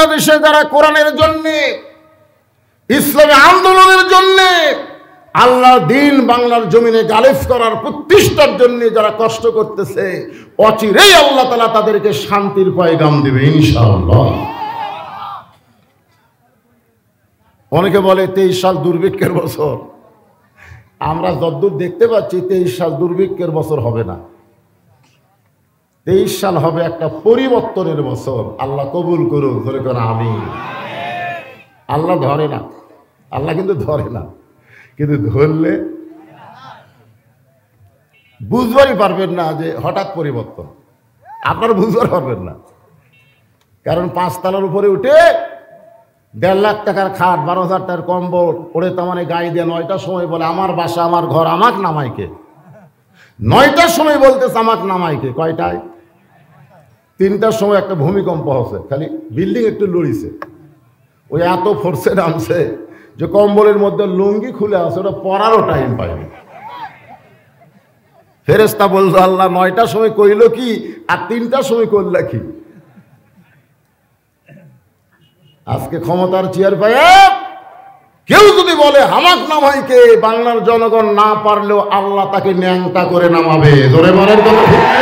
বাংলাদেশে যারা কোরআনের জন্য, ইসলামী আন্দোলনের জন্য, আল্লাহর দিন বাংলার জমিনে গালিব করার প্রতিষ্ঠার জন্য যারা কষ্ট করতেছে, অচিরেই আল্লাহ তাআলা তাদেরকে শান্তির পয়গাম দিবে ইনশাআল্লাহ। অনেকে বলে 23 সাল দুর্ভিক্ষের বছর। আমরা যতদূর দেখতে পাচ্ছি 23 সাল দুর্ভিক্ষের বছর হবে না। 23 সাল হবে একটা পরিবর্তনের বছর। আল্লাহ কবুল করুক, ধরে কেন আমিন। আল্লাহ ধরে না, আল্লাহ কিন্তু ধরে না, কিন্তু ধরলে বুঝবারই পারবেন না যে হঠাৎ পরিবর্তন। আপনারা বুঝবার পারবেন না, কারণ 5 তলার উপরে উঠে 1.5 লাখ টাকার খাট, 12,000 টাকার কম্বল পড়ে তার মানে গায়ে দিয়ে 9টার সময় বলে আমার বাসা আমার ঘর, আমাকে নামাইকে। 9টার সময় বলতেছে আমাকে নামাইকে। কয়টায়? 3টার সময় একটা ভূমিকম্প হচ্ছে, খালি বিল্ডিং একটু লড়িছে। ওই এত ফোর্সে নামছে যে কম্বলের মধ্যে লুঙ্গি খুলে আছে, ওটা পরারও টাইম পায়নি। ফেরেশতা বলল আল্লাহ 9টার সময় কইল কি আর 3টার সময় করল কি? আজকে ক্ষমতার চেয়ার পায় কেউ যদি বলে হামাক নামাইকে, বাংলার জনগণ না পারলেও আল্লাহ তাকে ন্যাংটা করে নামাবে। জোরে বলেন কথা ঠিক না?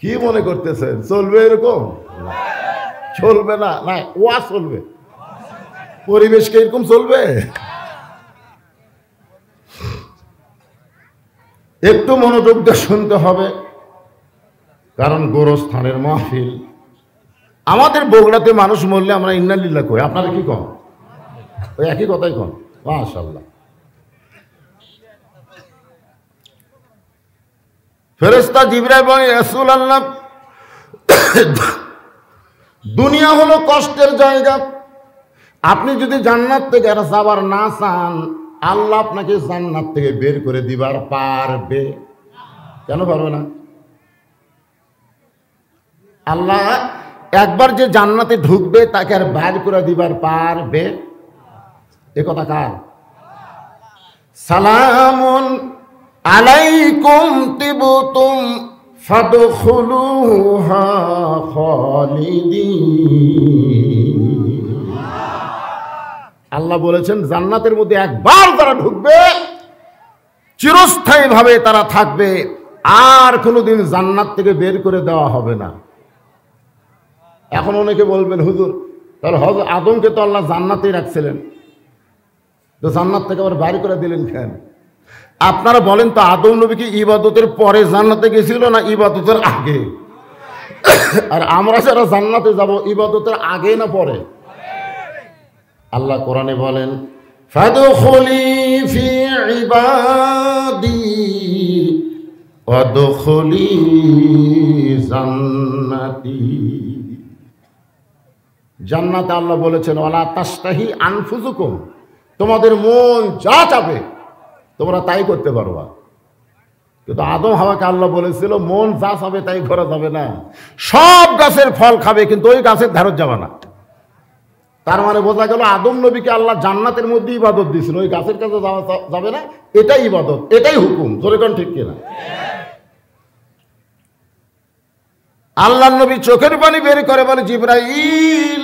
কি মনে করতেছেন চলবে এরকম? চলবে না, না ওয়া চলবে। পরিবেশকে এরকম চলবে? একটু মনোযোগ দিয়ে শুনতে হবে, কারণ গোরস্থানের মাহফিল। আমাদের বগুড়াতে মানুষ মরলে আমরা ইন্নালিল্লাহ কই, আপনারা কি কন? ওই একই কথাই কন। মাশাআল্লাহ। ফেরেশতা জিবরাইল বলে রাসূলুল্লাহ, দুনিয়া হলো কষ্টের জায়গা। আপনি যদি জান্নাত থেকে আর যাবার না চান, আল্লাহ আপনাকে জান্নাত থেকে বের করে দিবার পারবে? কেন পারবে না? আল্লাহ একবার যে জান্নাতে ঢুকবে তাকে আর বাইর করে দিবার পারবে? এ কথা কার? সালামুন আলাইকুম তিবতুম ফাদখুলুহা খালিদিন। আল্লাহ বলেছেন জান্নাতের মধ্যে একবার তারা ঢুকবে, চিরস্থায়ীভাবে তারা থাকবে, আর কোনোদিন জান্নাত থেকে বের করে দেওয়া হবে না। এখন অনেকে বলবেন হুজুর তাহলে হযরত আদমকে তো আল্লাহ জান্নাতেই রাখছিলেন, তো জান্নাত থেকে আবার বাইরে করে দিলেন কেন? আপনারা বলেন তো, আদম নবী কি ইবাদতের পরে জান্নাতে গেছিল না ইবাদতের আগে? আর আমরা যারা জান্নাতে যাব ইবাদতের আগে না পরে? আল্লাহ কোরআনে বলেন ফাদখুলি ফি ইবাদি ওয়াদখুলি জান্নাতি। জান্নাতে আল্লাহ বলেছেন ওয়ালা তাস্তাহি আনফুসুকুম, তোমাদের মন যা চাবে তোমরা তাই করতে পারবা। কিন্তু আদম হাওয়াকে আল্লাহ বলেছিল মন যা চাবে তাই করা যাবে না, সব গাছের ফল খাবে কিন্তু ওই গাছের ধারত যাবে না। তার মানে বোঝা গেল আদম নবীকে আল্লাহ জান্নাতের মধ্যে ইবাদত দিয়েছিল, ওই গাছের কাছে যাওয়া যাবে না। এটাই ইবাদত, এটাই হুকুম। জোরে কোন ঠিক কিনা? আল্লাহ নবী চোখের পানি বের করে বলে জিবরাইল,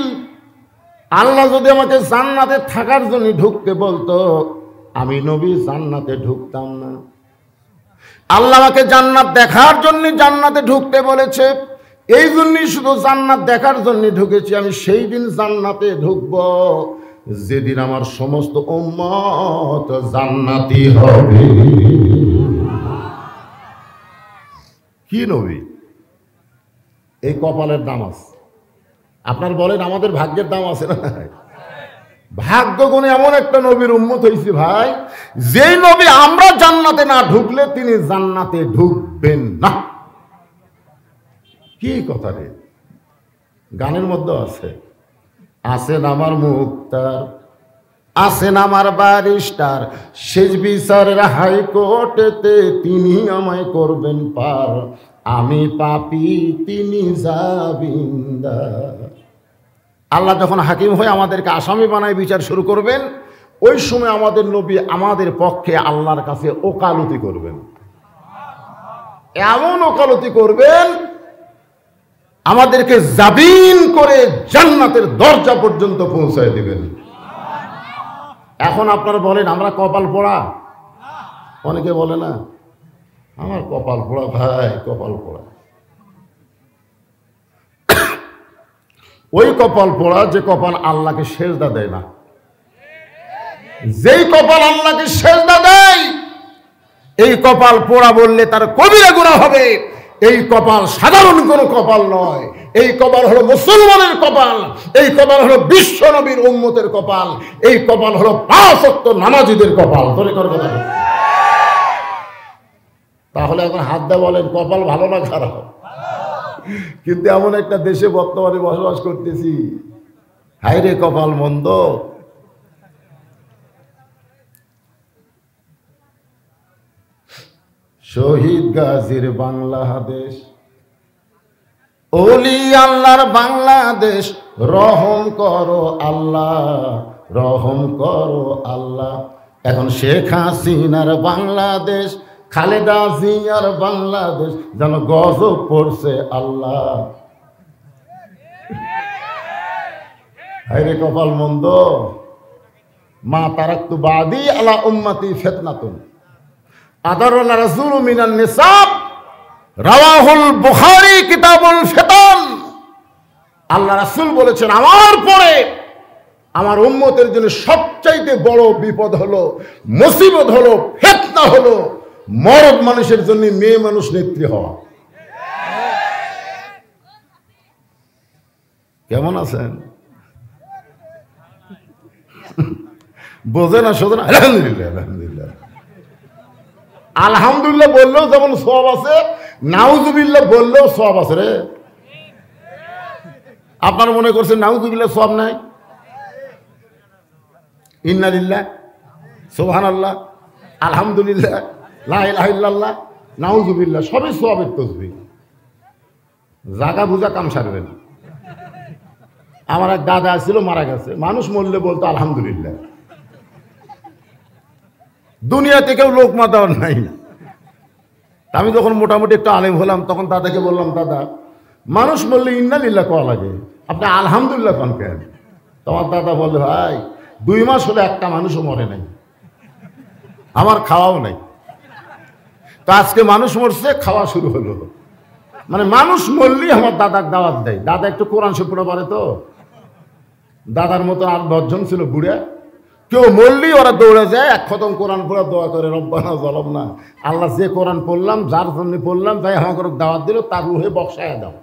আল্লাহ যদি আমাকে জান্নাতে থাকার জন্য ঢুকতে বলতো আমি নবী জান্নাতে ঢুকতাম না। আল্লাহ আমাকে জান্নাত দেখার জন্য জান্নাতে ঢুকতে বলেছে, এই জন্যই শুধু জান্নাত দেখার জন্য ঢুকেছি। আমি সেই দিন জান্নাতে ঢুকব যেদিন আমার সমস্ত উম্মত জান্নাতি হবে। কি নবী? এই কপালের দাম আছে। আপনার বলেন আমাদের ভাগ্যের দাম আছে না? ভাগ্য গুণে এমন একটা নবীর উম্মত হয়েছি ভাই, যেই নবী আমরা জান্নাতে না ঢুকলে তিনি জান্নাতে ঢুকবেন না। কি কথা রে? গানের মধ্যে আছে, আছেন আমার মুক্তার, আছেন আমার ব্যারিস্টার, শেষ বিচারের হাইকোর্টেতে তিনি আমায় করবেন পার, আমি পাপী তিনি জামিনদার। আল্লাহ যখন হাকিম হয়ে আমাদেরকে আসামি বানায় বিচার শুরু করবেন, ওই সময় আমাদের নবী আমাদের পক্ষে আল্লাহর কাছে ওকালতি করবেন। এমন ওকালতি করবেন আমাদেরকে জাবিন করে জান্নাতের দরজা পর্যন্ত পৌঁছায় দিবেন। এখন আপনারা বলেন আমরা কপাল পোড়া, অনেকে বলে না আমার কপাল পোড়া, ভাই কপাল পোড়া। ওই কপাল পোড়া যে কপাল আল্লাহকে সেজদা দেয় না। যেই কপাল আল্লাহকে সেজদা দেয় এই কপাল পোড়া বললে তার কবিরা গুনাহ হবে। এই কপাল সাধারণ কোনো কপাল নয়, এই কপাল হলো মুসলমানের কপাল, এই কপাল হলো বিশ্ব নবীর উম্মতের কপাল, এই কপাল হলো 5 ওয়াক্ত নামাজীদের কপাল। তোরে কর কথা। তাহলে এখন হাত দিয়ে বলেন কপাল ভালো না খারাপ? কিন্তু এমন একটা দেশে বর্তমানে বসবাস করতেছি, হায় রে কপাল মন্দ। শহীদ গাজীর বাংলাদেশ, ওলি আল্লাহর বাংলাদেশ, রহম করো আল্লাহ, রহম করো আল্লাহ। এখন শেখ হাসিনার বাংলাদেশ, খালেদা জিয়ার বাংলাদেশ যেন গজব পড়ছে আল্লাহ। হায়রে কপাল মন্দ। মা তারাক্তু বাদি আলা উম্মতি ফিতনাতুন আদারুল রাসূল মিনান নিসাব, রাওয়াহুল বুখারী কিতাবুল ফিতান। আল্লাহ রাসূল বলেছেন আমার পরে আমার উম্মতের জন্য সবচাইতে বড় বিপদ হলো, মুসিবত হলো, ফিতনা হলো মরদ মানুষের জন্য মেয়ে মানুষ নেত্রী হওয়া। কেমন আছেন? বোঝে না শোধ না? আলহামদুলিল্লাহ, আলহামদুলিল্লাহ, আলহামদুলিল্লাহ বললেও যেমন সওয়াব আছে, নাউজুবিল্লাহ বললেও সওয়াব আছে রে। আপনারা মনে করছেন নাউজুবিল্লাহ সওয়াব নাই? ইন্না লিল্লাহ, সুবহানাল্লাহ, আলহামদুলিল্লাহ, লা ইলাহা ইল্লাল্লাহ, নাউজুবিল্লাহ সবই সওয়াবের তাসবিহ। জাগা বুঝা কাম সারবেন। আমার এক দাদা ছিল, মারা গেছে, মানুষ মরলে বলতো আলহামদুলিল্লাহ। দুনিয়াতে কেউ লোকমা দেওয়ার নাই। আমি যখন মোটামুটি একটু আলেম হলাম তখন দাদাকে বললাম, দাদা মানুষ বললে ইন্না লিল্লাহ কোয়া লাগে, আপনি আলহামদুলিল্লাহ কোন কেন? তোমার দাদা বললে, ভাই 2 মাস হলে একটা মানুষও মরে নাই, আমার খাওয়াও নাই। তো আজকে মানুষ মরছে, খাওয়া শুরু হলো। মানে মানুষ মরলেই আমার দাদার দাওয়াত দেয়। দাদা একটু কোরআন শরীফ পড়ে পারে তো। দাদার মতো আর 10 জন ছিল বুড়া, কেউ মরলেই ওরা দৌড়ে যায়, 1 খতম কোরআন পড়ে দোয়া করে, রব্বানা যালামনা, আল্লাহ যে কোরআন পড়লাম, যার জন্য পড়লাম, তাই আমাকে দাওয়াত দিল, তার রুহে বক্সায়া দাও।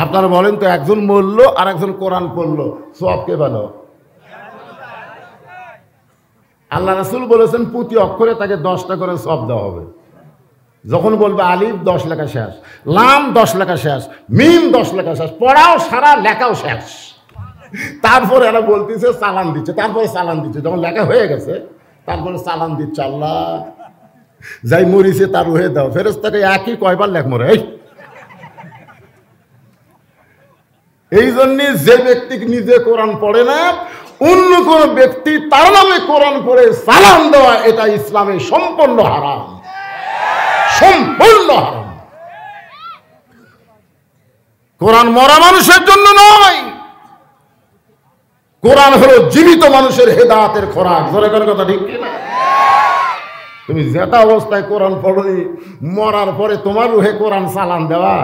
আপনারা বলেন তো, একজন মরলো আর একজন কোরআন পড়লো, সওয়াব কে ভালো? আল্লাহ রাসূল বলেছেন প্রতি অক্ষরে তাকে 10টা করে সওয়াব দেওয়া হবে। যখন বলবে আলিফ 10 লেখা শেষ, লাম 10 লেখা শেষ, মিম 10 লেখা শেষ, পড়াও সারা, লেখাও শেষ। তারপরে এরা বলতেছে চালান দিচ্ছে, তারপরে চালান দিচ্ছে, যখন লেখা হয়ে গেছে তারপরে চালান দিচ্ছে, আল্লাহ যাই মরিছে তার রুহে দাও। ফেরেশতাকে একই কয়বার লেখ মরে। এই জন্য যে ব্যক্তি নিজে কোরআন পড়ে না, অন্য কোন ব্যক্তি তার নামে কোরআন পড়ে সালাম দেওয়া, এটা ইসলামে সম্পূর্ণ হারাম, সম্পূর্ণ হারাম। কোরআন মরা মানুষের জন্য নয়, কোরআন হলো জীবিত মানুষের হেদায়েতের খোরাক। জোরে করে কথা ঠিক কি না? তুমি যেটা অবস্থায় কোরআন পড়নি, মরার পরে তোমার রুহে কোরআন সালাম দেওয়া।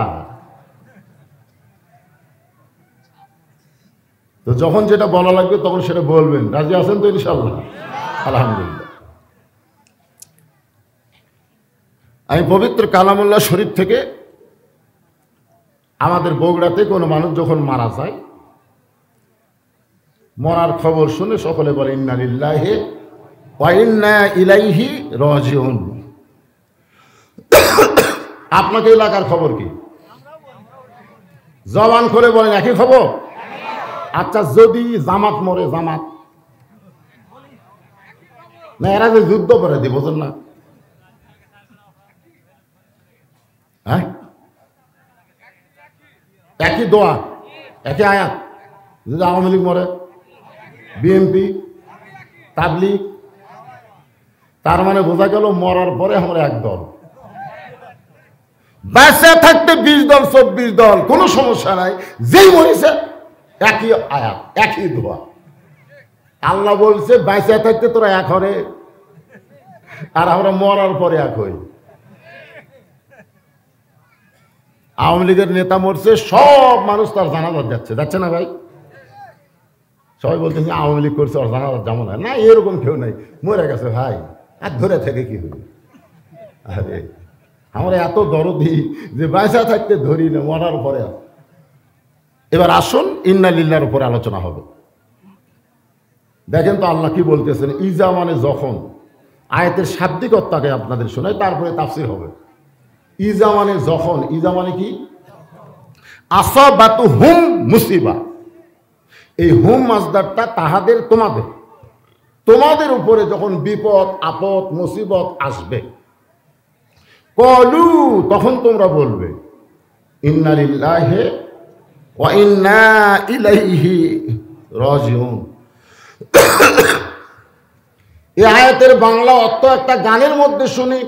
তো যখন যেটা বলা লাগবে তখন সেটা বলবেন। রাজি আছেন তো ইনশাআল্লাহ? আলহামদুলিল্লাহ। আমি পবিত্র কালামুল্লাহ শরীফ থেকে, আমাদের বগুড়াতে কোনো মানুষ যখন মারা যায়, মরার খবর শুনে সকলে বলে ইন্না লিল্লাহি ওয়া ইন্না ইলাইহি রাজিউন। আপনাকে এলাকার খবর কি? জবান করে বলেন একই খবর। আচ্ছা, যদি জামাত মরে, জামাত না, এরা যে যুদ্ধ করে দিব, বোঝেন না? হ্যাঁ, একই দোয়া, একই আয়াত। যদি আওয়ামী লীগ মরে, বিএনপি, তাবলীগ, তার মানে বোঝা গেল মরার পরে আমরা এক দল। বেঁচে থাকতে 20 দল 24 দল কোনো সমস্যা নাই, যেই মরিছে একই আয়াত একই দোয়া। আল্লাহ বলছে বেঁচে থাকতে তোরা এক হরে, আর আমরা মরার পরে এক হই। আওয়ামী লীগের নেতা মরছে, সব মানুষ তার জানাজাত যাচ্ছে না ভাই? সবাই বলতেছে আওয়ামী লীগ করছে, ওর জানাজাত যেমন হয় না, এরকম কেউ নাই, মরে গেছে ভাই, আর ধরে থেকে কি হবে? আরে আমরা এত দরদি যে বেঁচে থাকতে ধরি না, মরার পরে। এবার আসুন ইন্না লিল্লাহর উপরে আলোচনা হবে। দেখেন তো আল্লাহ কি বলতেছেন। ইজা মানে যখন, আয়াতের শাব্দিক অর্থকে আপনাদের শোনাই, তারপরে তাফসীর হবে। ইজা মানে যখন, ইজা মানে কি? আসাবাতু হুম মুসিবা, এই হুম মাসদারটা তাহাদের তোমাদের উপরে যখন বিপদ আপদ মুসিবত আসবে, কলু তখন তোমরা বলবে ইন্না লিল্লাহি ওয়া ইন্না ইলাইহি রাজিউন। এই আয়াতের বাংলা অর্থ একটা গানের মধ্যে শুনি।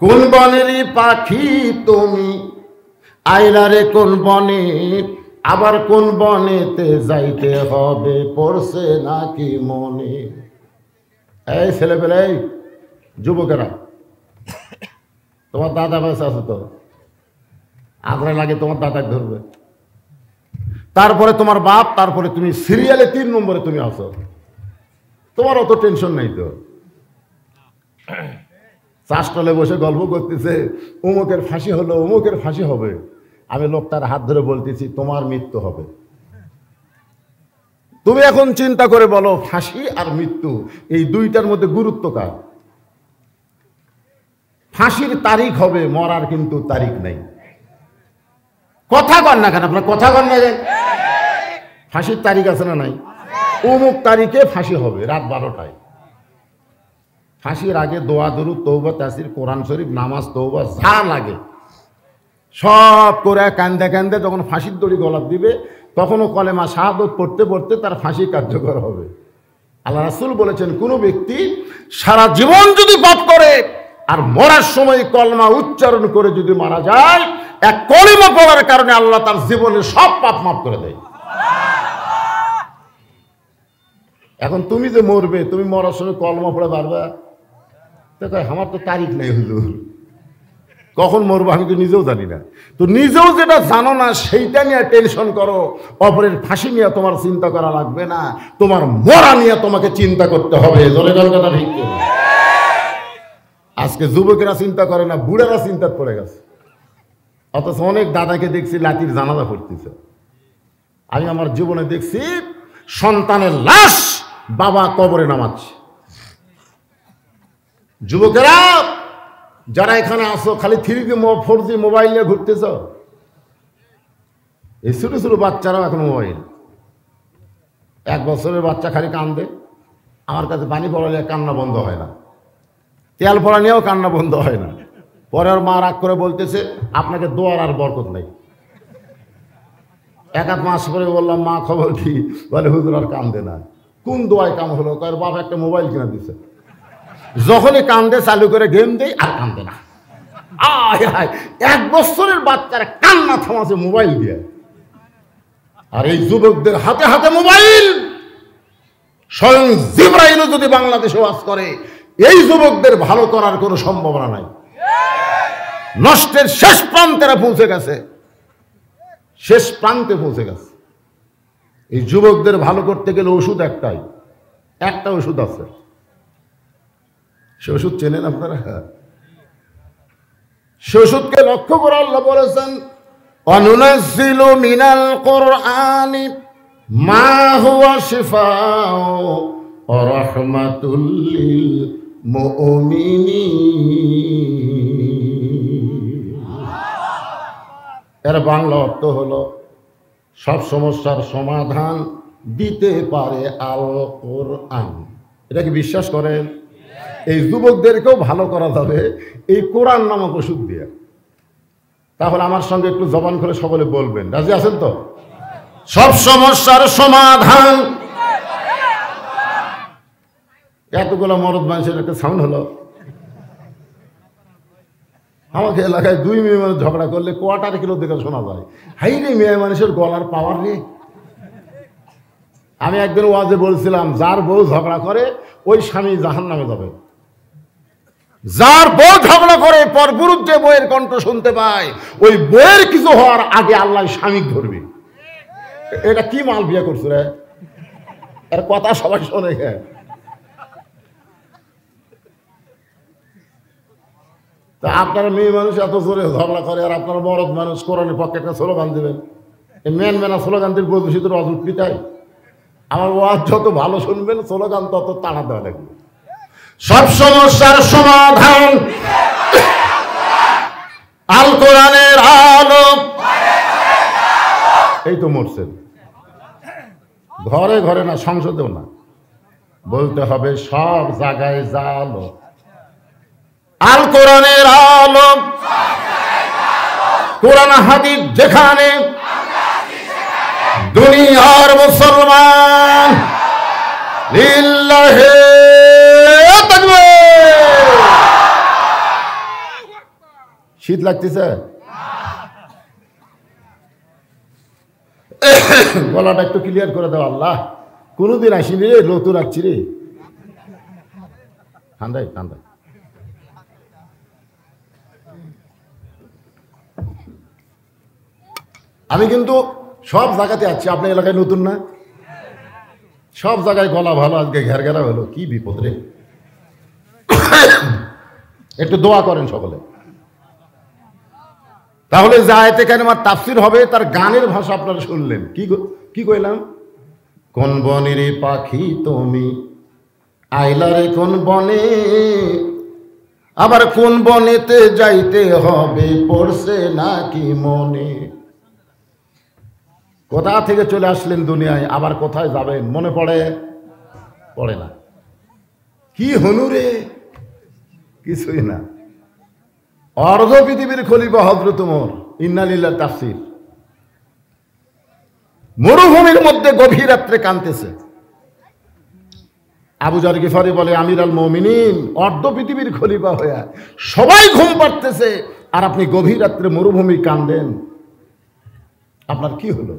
কোন বনেরই পাখি তুমি, আইলা রে কোন বনে, আবার কোন বনেতে যাইতে হবে, পড়ছে নাকি মনে। এই ছেলেপেলে, যুবকেরা, তোমার দাদা বেঁচে আছে তো, আগ্রা লাগে তোমার দাদাকে ধরবে, তারপরে তোমার বাপ, তারপরে তুমি সিরিয়ালে 3 নম্বরে তুমি আসো, তোমার অত টেনশন নাই তো। চাষটলে বসে গল্প করতেছে, অমুকের ফাঁসি হলো, অমুকের ফাঁসি হবে। আমি লোকটার হাত ধরে বলতেছি তোমার মৃত্যু হবে। তুমি এখন চিন্তা করে বলো, ফাঁসি আর মৃত্যু এই দুইটার মধ্যে গুরুত্ব কার? ফাঁসির তারিখ হবে, মরার কিন্তু তারিখ নাই। কথা কন না কেন আপনার? কথা কন না, ফাঁসির তারিখ আছে না নাই? অমুক তারিখে ফাঁসি হবে রাত 12টায়। ফাঁসির আগে দোয়া দরুদ তওবা তাসির কোরআন শরীফ নামাজ তওবা যা লাগে সব করে কান্দে কান্দে যখন ফাঁসির দড়ি গলাপ দিবে, তখনও কলেমা শাহাদত পড়তে পড়তে তার ফাঁসি কার্যকর হবে। আল্লাহ রাসূল বলেছেন, কোনো ব্যক্তি সারা জীবন যদি পাপ করে আর মরার সময় কলমা উচ্চারণ করে যদি মারা যায়, এক কলিমা পড়ার কারণে আল্লাহ তার জীবনের সব পাপ মাফ করে দেয়। এখন তুমি যে মরবে, তুমি মরার সময় কলমা পড়ে পারবা? আমার তো তারিখ নেই হুজুর, কখন মরবো আমি তো নিজেও জানি না। তো নিজেও যেটা জানো না সেইটা নিয়ে টেনশন করো, অপরের ফাঁসি নিয়ে তোমার চিন্তা করা লাগবে না, তোমার মরা নিয়ে তোমাকে চিন্তা করতে হবে। জোরে জোরে কথা ঠিক। আজকে যুবকেরা চিন্তা করে না, বুড়েরা চিন্তা পড়ে গেছে। অথচ অনেক দাদাকে দেখছি লাঠির জানাজা পড়তেছে। আমি আমার জীবনে দেখছি সন্তানের লাশ বাবা কবরে নামাচ্ছে। যুবকেরা যারা এখানে আসো, খালি 3G 4G মোবাইল নিয়ে ঘুরতেছ, এই ছোট ছোট বাচ্চারাও এখন মোবাইল। 1 বছরের বাচ্চা খালি কান্দে, আমার কাছে পানি পড়ালে কান্না বন্ধ হয় না, তেল পড়া নিয়েও কান্না বন্ধ হয় না। পরে ওর মা রাগ করে বলতেছে আপনাকে দোয়ার আর বরকত নেই। 1 মাস পরে বললাম মা খবর কি? বলে হুজুর আর কান্দে না। কোন দোয়ায় কাম হলো? কয়ের বাবা একটা মোবাইল কিনে দিচ্ছে, যখনই কান্দে চালু করে গেম দেই আর কান্দে না। 1 বছরের বাচ্চারা কান্না থামাছে মোবাইল দিয়ে। আর এই যুবকদের হাতে হাতে মোবাইল। স্বয়ং জিবরাইলও যদি বাংলাদেশে ওয়াজ করে, এই যুবকদের ভালো করার কোনো সম্ভাবনা নাই। নষ্টের শেষ প্রান্তেরা পৌঁছে গেছে, শেষ প্রান্তে পৌঁছে গেছে। এই যুবকদের ভালো করতে গেলে ওষুধ একটাই, একটা ওষুধ আছে। সে ওষুধ চেনেন আপনারা? সে ওষুধকে লক্ষ্য করে আল্লাহ বলেছেন, অনুনাজ্জিলু মিনাল কুরআনি মা হুয়া শিফাউ ওয়া রাহমাতুল লিল মুমিনিন। এর বাংলা অর্থ হলো সব সমস্যার সমাধান দিতে পারে আল কোরআন। এটা কি বিশ্বাস করেন? এই যুবকদেরকেও ভালো করা যাবে এই কোরআন নামক ওষুধ দিয়ে। তাহলে আমার সঙ্গে একটু জবান করে সকলে বলবেন, রাজি আছেন তো? সব সমস্যার সমাধান। এতগুলো মরদ মানুষের একটা সাউন্ড হলো। আমাকে এলাকায় দুই মেয়ে মানুষ ঝগড়া করলে কোয়ার্টার কিলো দেখে শোনা যায়। হাই রে, মেয়ে মানুষের গলার পাওয়ার রে। আমি একদিন ওয়াজে বলছিলাম, যার বউ ঝগড়া করে ওই স্বামী জাহান্নামে যাবে। যার বউ ঝগড়া করে পরপুরুষ যে বইয়ের কণ্ঠ শুনতে পায়, ওই বইয়ের কিছু হওয়ার আগে আল্লাহ স্বামী ধরবে। এটা কি মাল বিয়ে করছো রে? এর কথা সবাই শোনে। তা আপনারা মেয়ে মানুষ এত জোরে ঝগড়া করে, আর আপনারা মরদ মানুষ কোরআনের পক্ষে একটা স্লোগান দেবেন। এই মেন মেনা স্লোগান দিয়ে বলছি তোর অযুক্তি। তাই আমার ওয়াজ যত ভালো শুনবেন, স্লোগান তত তাড়া দেওয়া লাগবে। সব সমস্যার সমাধান আল কোরআনের আলো। এই তো মরছেন, ঘরে ঘরে না, সংসদেও না, বলতে হবে সব জায়গায় জালো। আল কোরআনের আলো, কোরআন হাদিস যেখানে, দুনিয়ার মুসলমান লিল্লাহি তাকবীর। শীত লাগতেছে? গলাটা একটু ক্লিয়ার করে দাও আল্লাহ। কোনোদিন আসিনি রে, লতু রাখছি রে। ঠান্ডায় ঠান্ডায় আমি কিন্তু সব জায়গাতে আছি। আপনার এলাকায় নতুন না? সব জায়গায় গলা ভালো, আজকে ঘের ঘেরা হলো। কি বিপদ রে! একটু দোয়া করেন সকলে। তাহলে যে আয়াতে কারিমার তাফসীর হবে, তার গানের ভাষা আপনারা শুনলেন। কি কইলাম? কোন বনের পাখি তুমি, আইলারে কোন বনে, আবার কোন বনেতে যাইতে হবে, পড়ছে নাকি মনে। কোথা থেকে চলে আসলেন দুনিয়ায়, আবার কোথায় যাবেন মনে পড়ে না। কি হনুরে, কিছুই না। অর্ধ পৃথিবীর খলিফা হযরত ওমর, ইন্না লিল্লাহি তাফসীর। মরুভূমির মধ্যে গভীর রাত্রে কাঁদতেছে। আবু যর গিফারি বলে, আমির আল মুমিনিন, অর্ধ পৃথিবীর খলিফা হয়ে সবাই ঘুম পাড়তেছে, আর আপনি গভীর রাত্রে মরুভূমি কাঁদেন, আপনার কি হলো?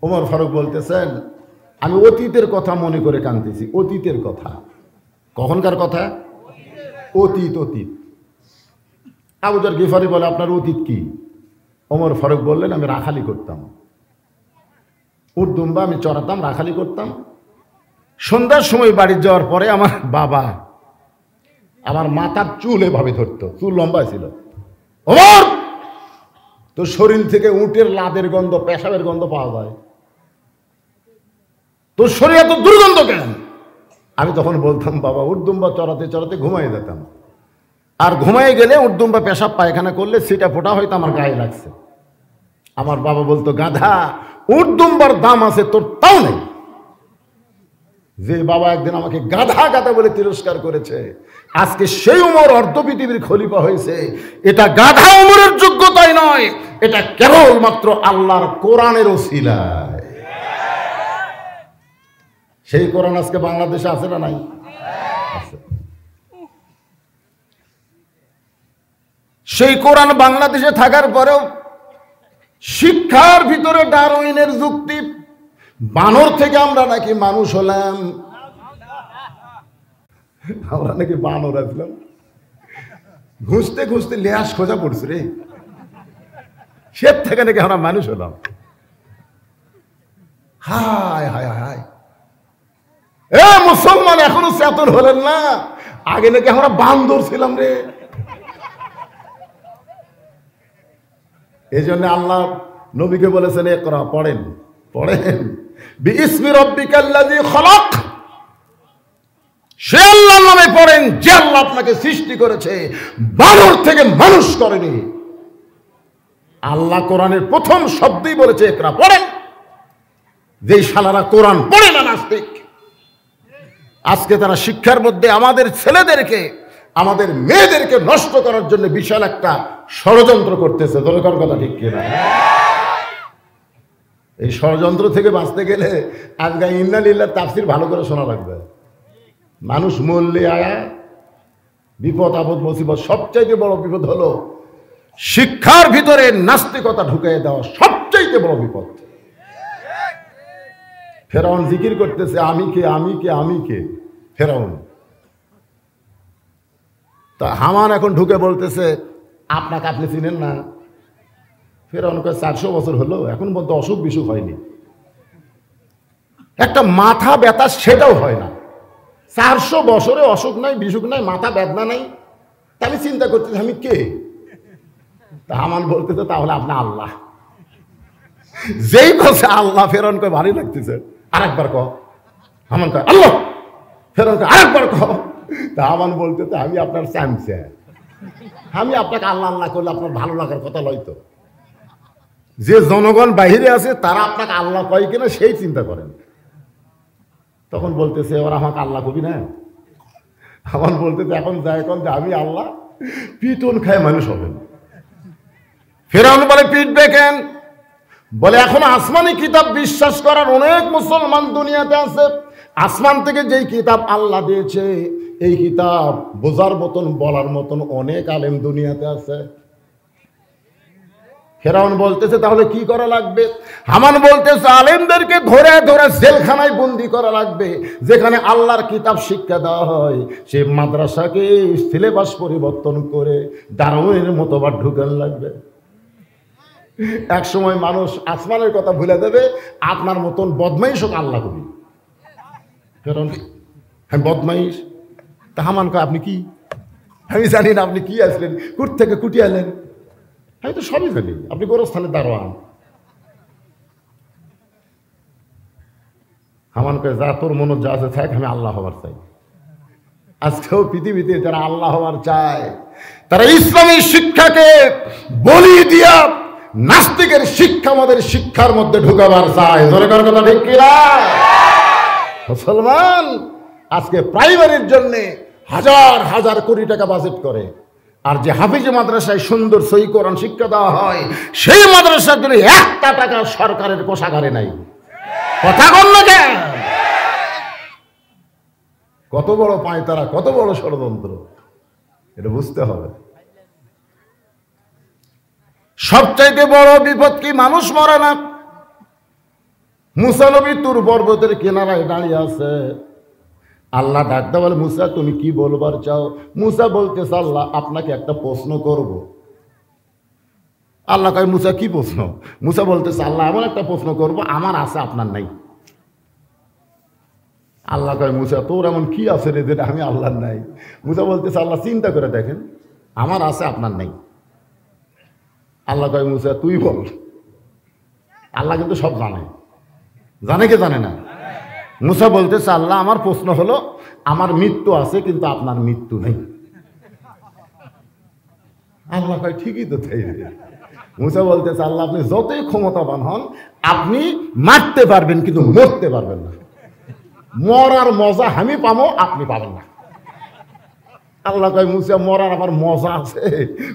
ওমর ফারুক বলতেছেন, আমি অতীতের কথা মনে করে কাঁদতেছি। অতীতের কথা? কখনকার কথা? অতীত। আবু যর গিফারি বলে, আপনার অতীত কি? ওমর ফারুক বললেন, আমি রাখালি করতাম, উট দুম্বা আমি চড়াতাম, রাখালি করতাম। সন্ধ্যার সময় বাড়ি যাওয়ার পরে আমার বাবা আমার মাথার চুল এভাবে ধরতো, চুল লম্বা ছিল। ওমর, তো শরীর থেকে উটের লাদের গন্ধ, পেশাবের গন্ধ পাওয়া যায়, তোর শরীরে এত দুর্গন্ধ কেন? আমি তখন বলতাম, বাবা উট দুম্বা চড়াতে চড়াতে ঘুমাই যেতাম, আর ঘুমাই গেলে উট দুম্বা পেশাব পায়খানা করলে সেটা ফোটা হয়তো আমার গায়ে লাগছে। আমার বাবা বলতো, গাধা, উট দুম্বার দাম আছে, তোর তাও নেই। যে বাবা একদিন আমাকে গাধা গাধা বলে তিরস্কার করেছে, আজকে সেই উমর অর্ধ পৃথিবীর খলিফা হয়েছে। এটা গাধা উমরের যোগ্যতাই নয়, এটা কেবলমাত্র আল্লাহর কোরআনের ওসিলায়। সেই কোরআন আজকে বাংলাদেশে আছে না নাই? সেই কোরআন বাংলাদেশে থাকার পরেও শিক্ষার ভিতরে ডারউইনের যুক্তি, বানর থেকে আমরা নাকি মানুষ হলাম, আমরা নাকি বানর আসলাম। ঘুষতে ঘুষতে লেয়াস খোঁজা পড়ছে রে, সে থেকে নাকি আমরা মানুষ হলাম। হায় হায় হায়, এ মুসলমান এখনো চেতন হলেন না? আগে নাকি আমরা বান্দর ছিলাম রে। এই জন্য আল্লাহ নবীকে বলেছেন, ইকরা, পড়েন বিইসমি রাব্বিকাল্লাযী খলাক। সে আল্লাহর নামে পড়েন যে আল্লাহ আপনাকে সৃষ্টি করেছে, বানর থেকে মানুষ করেনি। আল্লাহ কোরআনের প্রথম শব্দই বলেছে ইকরা, পড়েন। যেই শালারা কোরআন পড়ে না, নাস্তিক, আজকে তারা শিক্ষার মধ্যে আমাদের ছেলেদেরকে, আমাদের মেয়েদেরকে নষ্ট করার জন্য বিশাল একটা ষড়যন্ত্র করতেছে। দরকার কথা ঠিক কিনা? এই ষড়যন্ত্র থেকে বাঁচতে গেলে আজকে ইন্না লিল্লাহি তাফসীর ভালো করে শোনা লাগবে। মানুষ মরলে আয়া বিপদ আপদ মুসিবত, সবচাইতে বড় বিপদ হলো শিক্ষার ভিতরে নাস্তিকতা ঢুকিয়ে দেওয়া সবচেয়ে বড় বিপদ। ফেরাউন জিকির করতেছে আমি কে আমি কে আমি কে, ফেরাউন। তা হামান এখন ঢুকে বলতেছে আপনাকে আপনি চিনেন না। ফেরাউনকে 400 বছর হলো, এখন বলতে অসুখ বিসুখ হয়নি, একটা মাথা ব্যথা সেটাও হয় না। 400 বছরে অসুখ নাই, বিসুখ নাই, মাথা বেদনা নাই। তা আমি চিন্তা করতেছি আমি কে। তা হামান বলতেছে তাহলে আপনি আল্লাহ। যেই বলছে আল্লাহ, ফেরাউনকে ভারী লাগতেছে। আরেকবার কহ। হামান কয় আল্লাহ। ফেরাউনকে আরেকবার কহ। তা হামান বলতেছে আমি আপনার চ্যাম্পিয়ন, আমি আপনাকে আল্লাহ আল্লাহ করলে আপনার ভালো লাগার কথা লয়তো। যে জনগণ বাহিরে আছে তারা আপনাকে আল্লাহ কয় কিনা সেই চিন্তা করেন। তখন বলতেছে এবার আমাকে আল্লাহ কবি না। আমার বলতেছে এখন যাই এখন যে আমি আল্লাহ, পিটন খায় মানুষ হবেন। ফেরাউন বলে পিটবে কেন? বলে এখন আসমানি কিতাব বিশ্বাস করার অনেক মুসলমান দুনিয়াতে আছে। আসমান থেকে যেই কিতাব আল্লাহ দিয়েছে এই কিতাব বোঝার মতন বলার মতন অনেক আলেম দুনিয়াতে আছে। ফেরাউন বলতেছে তাহলে কি করা লাগবে? হামান বলতেছে আলেমদেরকে ধরে ধরে জেলখানায় বন্দি করা লাগবে। যেখানে আল্লাহর কিতাব শিক্ষা দেওয়া হয় সেই মাদ্রাসাকে সিলেবাস পরিবর্তন করে ডারউইনের মতবাদ ঢুকান লাগবে। এক সময় মানুষ আসমানের কথা ভুলে দেবে, আপনার মতন বদমাইশ হোক আল্লাহ কবি। ফেরাউন হ্যাঁ বদমাইশ। তা হামান কয় আপনি কি? আমি জানি না আপনি কি আসলেন, কুট থেকে কুটি আলেন। আমি তো সবই জানি, আপনি গোরস্থানের দারোয়ান। হামান কয় যা তোর মনে যা আছে থাক, আমি আল্লাহ হবার চাই। আজকেও পৃথিবীতে যারা আল্লাহ হবার চায় তারা ইসলামী শিক্ষাকে বলি দিয়া নাস্তিকের শিক্ষা আমাদের শিক্ষার মধ্যে ঢুকাবার চায়। দরকার কথা ঠিক কিনা? মুসলমান আজকে প্রাইমারির জন্য হাজার হাজার কোটি টাকা বাজেট করে, আর যে হাফিজ মাদ্রাসায় সুন্দর সহি কোরআন শিক্ষা দেওয়া হয় সেই মাদ্রাসার জন্য একটা টাকা সরকারের কোষাগারে নাই। কথা বল না কেন? কত বড় পায়তারা, কত বড় ষড়যন্ত্র, এটা বুঝতে হবে। সবচাইতে বড় বিপদ কি? মানুষ মরে না। মুসা নবী তুর পর্বতের কিনারায় দাঁড়িয়ে আছে। আল্লাহ ডাকতে বলে মুসা তুমি কি বলবার চাও? মুসা বলতেছে আল্লাহ আপনাকে একটা প্রশ্ন করব। আল্লাহ কয় মুসা কি প্রশ্ন? মুসা বলতেছে আল্লাহ এমন একটা প্রশ্ন করব আমার আছে আপনার নাই। আল্লাহ কয় মুসা তোর এমন কি আছে রে যেটা আমি আল্লাহর নাই? মুসা বলতেছে আল্লাহ চিন্তা করে দেখেন, আমার আছে আপনার নাই। আল্লাহ কয় মুসা তুই বল। আল্লাহ কিন্তু সব জানে, জানে কে জানে না? মুসা বলতেছে আল্লাহ আমার প্রশ্ন হলো আমার মৃত্যু আছে কিন্তু আপনার মৃত্যু নেই। আল্লাহ কয় ঠিকই তো তাই। মুসা বলতেছে আল্লাহ আপনি যতই ক্ষমতাবান হন আপনি মারতে পারবেন কিন্তু মরতে পারবেন না। মরার মজা আমি পাবো, আপনি পাবেন না। আল্লাহ কয় মুসা মরার আবার মজা আছে?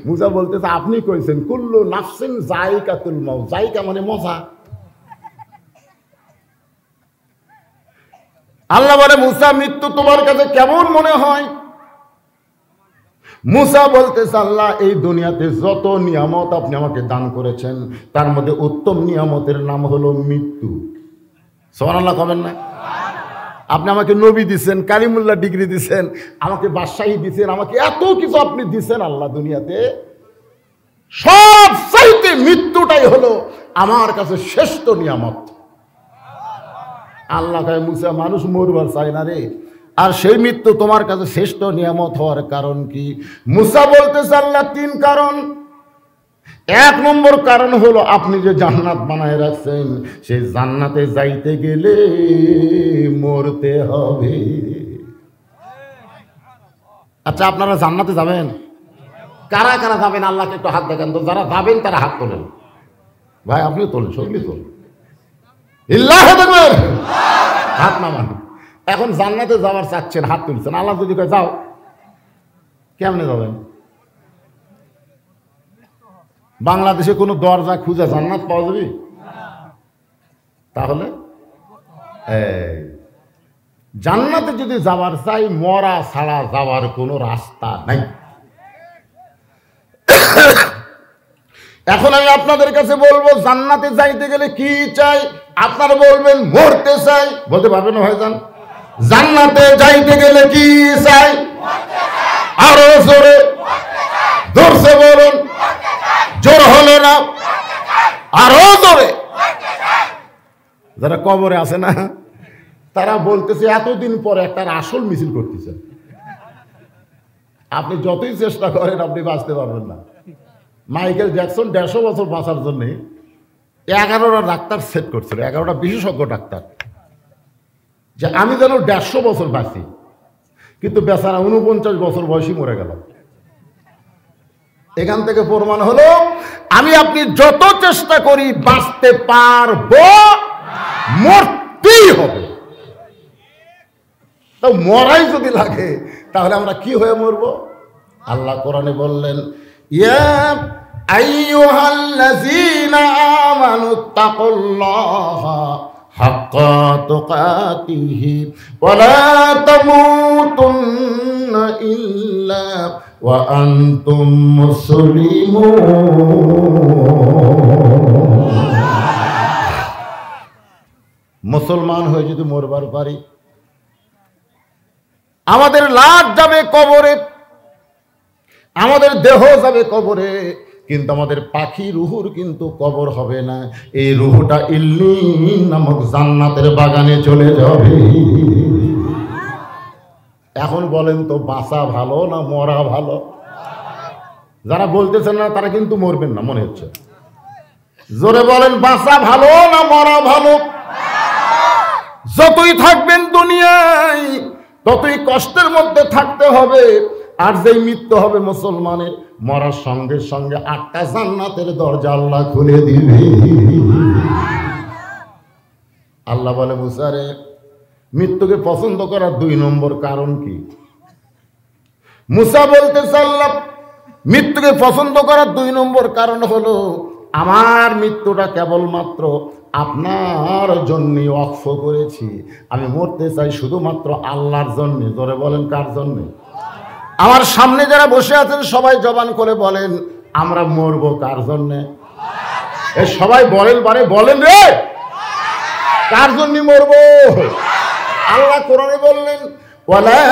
মুসা বলতেছে আপনি কইছেন কুল্লু নাফসিন যায়িকাতুল মাউত, যায়িকা মানে মজা। আল্লাহ বলে মুসা মৃত্যু তোমার কাছে কেমন মনে হয়? মুসা বলতেছে আল্লাহ এই দুনিয়াতে যত নিয়ামত আপনি আমাকে দান করেছেন তার মধ্যে উত্তম নিয়ামতের নাম হলো মৃত্যু। সুবহানাল্লাহ কবেন না? আপনি আমাকে নবী দিছেন, কালিমুল্লাহ ডিগ্রি দিছেন, আমাকে বাদশাহী দিছেন, আমাকে এত কিছু আপনি দিছেন আল্লাহ দুনিয়াতে, সব চাইতে মৃত্যুটাই হলো আমার কাছে শ্রেষ্ঠ নিয়ামত। আল্লাহ কয় মুসা মানুষ মরবার চায় না রে, আর সেই মৃত্যু তোমার কাছে শ্রেষ্ঠ নিয়ামত হওয়ার কারণ কি? মুসা বলতেছে আল্লাহ 3 কারণ। 1 নম্বর কারণ হলো আপনি যে জান্নাত বানায় রাখছেন সেই জান্নাতে যাইতে গেলে মরতে হবে। আচ্ছা আপনারা জান্নাতে যাবেন? কারা কারা যাবেন আল্লাহকে একটু হাত দেখান তো। যারা যাবেন তারা হাত তোলেন। ভাই আপনিও তোলেন, সবই তোলেন। হাত নামান। এখন জান্নাতে যাওয়ার চাচ্ছেন, হাত তুলছেন। আল্লাহ যদি কয় যাও, কেমনে যাবেন? বাংলাদেশে কোনো দরজা খুঁজে জান্নাত পাওয়া যাবে? তাহলে জান্নাতে যদি যাওয়ার চাই মরা ছাড়া যাওয়ার কোনো রাস্তা নাই। এখন আমি আপনাদের কাছে বলবো জান্নাতে যাইতে গেলে কি চাই? আপনারা বলবেন মরতে চাই। বলতে পারবেন না ভাইজান? জান্নাতে যাইতে গেলে কি চাই? আরো জোরে ধরছে বলুন, জোর হলো না, আরো জোরে। যারা কবরে আছে না, তারা বলতেছে এতদিন পরে একটা আসল মিছিল করতেছে। আপনি যতই চেষ্টা করেন আপনি বাঁচতে পারবেন না। মাইকেল জ্যাকসন 150 বছর বাঁচার জন্য 11টা ডাক্তার সেট করছিল, 11টা বিশেষজ্ঞ ডাক্তার, যে আমি যেন 150 বছর বাঁচি। কিন্তু বেচারা 49 বছর বয়সী মরে গেল। এখান থেকে প্রমাণ হলো আমি আপনি যত চেষ্টা করি বাঁচতে পারবো, মরতেই হবে। তো মরাই যদি লাগে তাহলে আমরা কি হয়ে মরবো? আল্লাহ কোরআনে বললেন, ইয়া আইয়ুহাল্লাযীনা আমানুত্তাকুল্লাহা হাক্কা তুকাতিহি ওয়া লা তামুতুন্না ইল্লা ওয়া আনতুম মুসলিমুন। মুসলমান হয়ে যদি মরবার পারি, আমাদের লাশ যাবে কবরে, আমাদের দেহ যাবে কবরে, কিন্তু আমাদের পাখি রুহুর কিন্তু কবর হবে না। এই রুহুটা ইল্লিন নামক জান্নাতের বাগানে চলে যাবে। এখন বলেন তো বাঁচা ভালো না মরা ভালো? যারা বলতেছেন না তারা কিন্তু মরবেন না মনে হচ্ছে। জোরে বলেন, বাঁচা ভালো না মরা ভালো? যতই থাকবেন দুনিয়ায় ততই কষ্টের মধ্যে থাকতে হবে। আর যেই মৃত্যু হবে মুসলমানের, মরার সঙ্গে সঙ্গে 8টা জান্নাতের দরজা আল্লাহ খুলে দিবে। আল্লাহ বলে, মুসা রে, মৃত্যুকে পছন্দ করার 2 নম্বর কারণ কি? মুসা বলতেছে, আল্লাহ মৃত্যুকে পছন্দ করার 2 নম্বর কারণ হলো আমার মৃত্যুটা কেবলমাত্র আপনার জন্যই ওয়াকফ করেছি। আমি মরতে চাই শুধুমাত্র আল্লাহর জন্য। জোরে বলেন, কার জন্য? আমার সামনে যারা বসে আছেন সবাই জবান করে বলেন, আমরা মরবো কার জন্যে? এ সবাই বলেন, বলেন রে, কার জন্য মরবো? আল্লাহ কোরআনে বললেন, ওয়ালা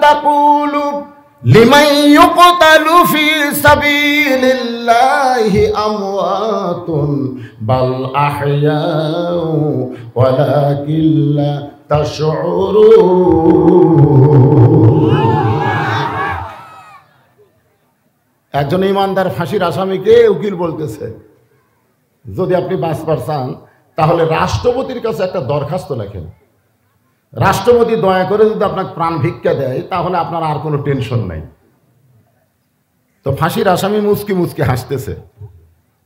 তাকুলু লিমান ইউকতালু ফি সাবিলিল্লাহি আমওয়াতুন বাল আহইয়াউ ওয়ালাকিন লা তাশউরুন। একজন ইমানদার ফাঁসির আসামিকে উকিল বলতেছে, যদি আপনি বাঁচবার চান তাহলে রাষ্ট্রপতির কাছে একটা দরখাস্ত লেখেন। রাষ্ট্রপতি দয়া করে যদি আপনাকে প্রাণ ভিক্ষা দেয় তাহলে আপনার আর কোনো টেনশন নাই। তো ফাঁসির আসামি মুচকি মুচকি হাসতেছে।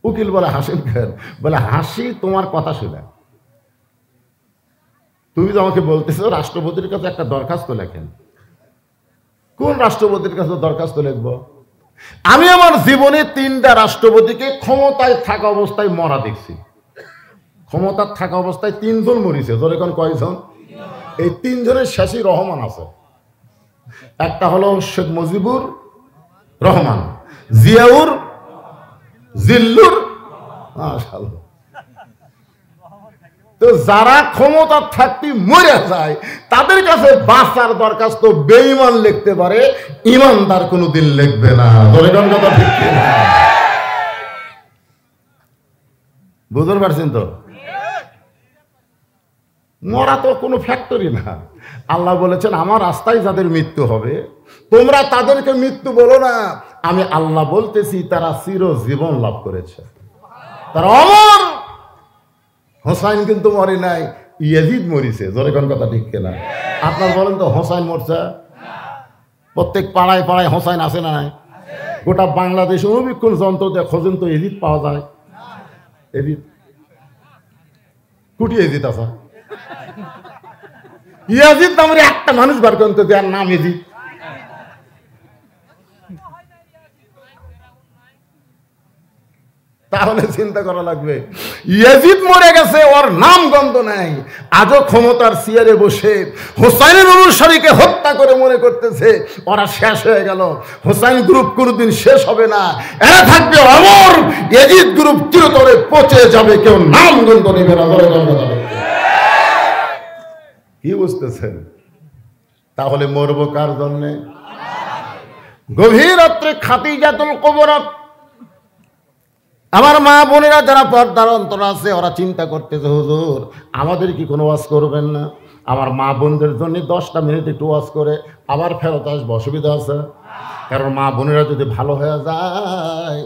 উকিল বলে, হাসেন কেন? বলে, হাসি তোমার কথা শুনে। তুমি তো আমাকে বলতেছো রাষ্ট্রপতির কাছে একটা দরখাস্ত লেখেন। কোন রাষ্ট্রপতির কাছে দরখাস্ত লিখবো? আমি আমার জীবনে 3টা রাষ্ট্রপতিকে ক্ষমতায় থাকা অবস্থায় মরা দেখছি। ক্ষমতার থাকা অবস্থায় 3 জন মরিছে। জোরে কোন কয়জন? এই 3 জনের শেষই রহমান আছে। একটা হলো শেখ মুজিবুর রহমান, জিয়াউর, জিল্লুর। মাশাআল্লাহ। তো যারা ক্ষমতা থাকতে মরে যায় তাদের কাছে বাঁচার দরখাস্ত বেঈমান লিখতে পারে, ইমানদার কোনোদিন লিখবে না। কথা ঠিক না? বুঝতে পারছেন তো? মরা তো কোনো ফ্যাক্টরি না। আল্লাহ বলেছেন, আমার রাস্তায় যাদের মৃত্যু হবে তোমরা তাদেরকে মৃত্যু বলো না, আমি আল্লাহ বলতেছি তারা চিরজীবন লাভ করেছে, তারা অমর। হোসাইন কিন্তু মরে নাই, ইয়াজিদ মরিছে। জোরে কোন কথা ঠিক কিনা? আপনার বলেন তো, হোসাইন মরছে? প্রত্যেক পাড়ায় পাড়ায় হোসাইন আছে না নাই? গোটা বাংলাদেশে অনুবীক্ষণ যন্ত্র দিয়ে খোঁজেন তো এজিদ পাওয়া যায়? এজিদ কুটি এজিদ আছে? ইয়াজিদ নামের একটা মানুষ বার করেন তো যার নাম এজিদ। তাহলে চিন্তা করা লাগবে। ইয়াজিদ মরে গেছে, ওর নাম গন্ধ নাই, আজও ক্ষমতার চেয়ারে বসে হোসাইনের অনুসারীকে হত্যা করে মনে করতেছে ওরা শেষ হয়ে গেল। হোসাইন গ্রুপ কোনোদিন শেষ হবে না, এরা থাকবে অমর। ইয়াজিদ গ্রুপ চিরতরে পচে যাবে, কেউ নাম গন্ধ নেবে না। কি বুঝতেছেন? তাহলে মরবো কার জন্যে? গভীর রাত্রে খাদিজাতুল কুবরা, আমার মা বোনেরা যারা পর্দার অন্তর আছে, ওরা চিন্তা করতেছে হুজুর আমাদের কি কোনো ওয়াজ করবেন না? আমার মা বোনদের জন্য 10টা মিনিট একটু ওয়াজ করে আবার ফেরত আসবো, অসুবিধা আছে? কারণ মা বোনেরা যদি ভালো হয়ে যায়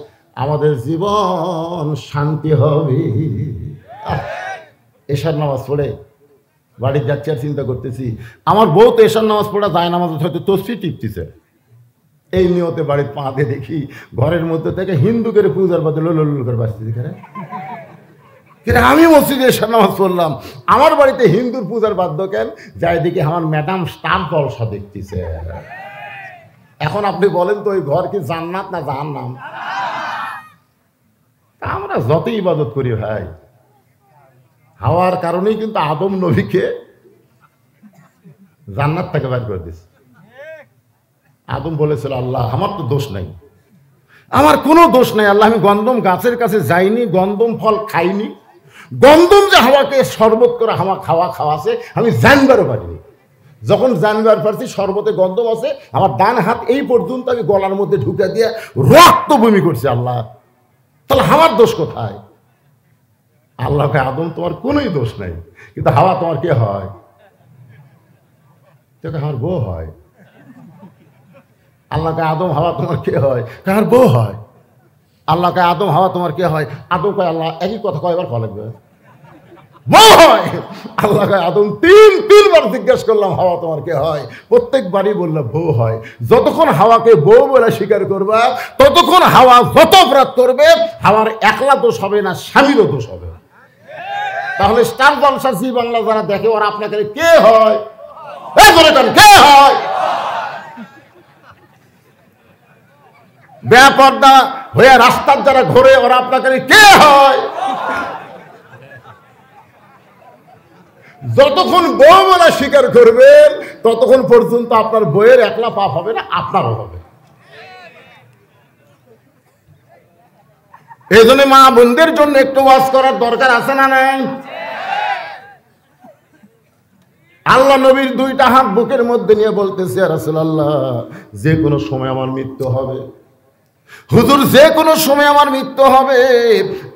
আমাদের জীবন শান্তি হবে। এশার নামাজ পড়ে বাড়ি যাচ্ছি আর চিন্তা করতেছি আমার বউ তো এশার নামাজ পড়া যায়, নামাজ হয়তো তসবি টিপতেছে। এই নিয়তে বাড়ির পা দিয়ে দেখি ঘরের মধ্যে থেকে হিন্দুদের পূজার বাদে লোল করে বাঁচতেছি। কিন্তু আমি মসজিদে এশার নামাজ পড়লাম, আমার বাড়িতে হিন্দুর পূজার বাদ্য কেন? যাই দেখি আমার ম্যাডাম স্টার জলসা দেখতেছে। এখন আপনি বলেন তো ওই ঘর কি জান্নাত না জাহান্নাম? আমরা যতই ইবাদত করি ভাই, হাওয়ার কারণেই কিন্তু আদম নবীকে জান্নাত থেকে বের করে দিচ্ছে। আদম বলেছিল আল্লাহ আমার তো দোষ নাই, আমার কোনো দোষ নাই আল্লাহ, আমি গন্ধম গাছের কাছে যাইনি, গন্ধম ফল খাইনি, গন্ধম যে হাওয়াকে শরবত করে খাওয়াছে আমি জানবারও পারিনি। যখন জানবার পারছি শরবতে গন্ধম আছে, আমার ডান হাত এই পর্যন্ত আমি গলার মধ্যে ঢুকে দিয়ে রক্ত বমি করছি। আল্লাহ তাহলে আমার দোষ কোথায়? আল্লাহকে আদম তোমার কোনোই দোষ নাই, কিন্তু হাওয়া তোমার কে হয়? তোকে আমার বউ হয়। আল্লাহকে আদম হাওয়া তোমার কে হয়? কার বউ হয়। আল্লাহকে আদম হাওয়া তোমার কে হয়? আদম কয় আল্লাহ, একই কথা কয়বার কয়া লাগবে? বউ হয়। আল্লাহকে আদম তিনবার জিজ্ঞেস করলাম হাওয়া তোমার কে হয়? প্রত্যেকবারই বললো বউ হয়। যতক্ষণ হাওয়াকে বউ বলে স্বীকার করবা ততক্ষণ হাওয়া যত অপরাধ করবে হাওয়ার একলা দোষ হবে না, স্বামীরও দোষ হবে। তাহলে স্টার জলসা জি বাংলা যারা দেখে ওরা আপনাকে কে হয়? কে হয়? বেপর্দা হয়ে রাস্তার যারা ঘোরে ওরা আপনাকে কে হয়? যতক্ষণ বউ বলা স্বীকার করবেন ততক্ষণ পর্যন্ত আপনার বইয়ের একলা পাপ হবে না, আপনারও হবে। এই জন্য মা বোনদের জন্য একটু ওয়াজ করার দরকার আছে না নাই? আল্লাহ নবীর 2টা হাত বুকের মধ্যে নিয়ে বলতেছে ইয়া রাসূলুল্লাহ যে কোনো সময় আমার মৃত্যু হবে। হুজুর যে কোনো সময় আমার মৃত্যু হবে,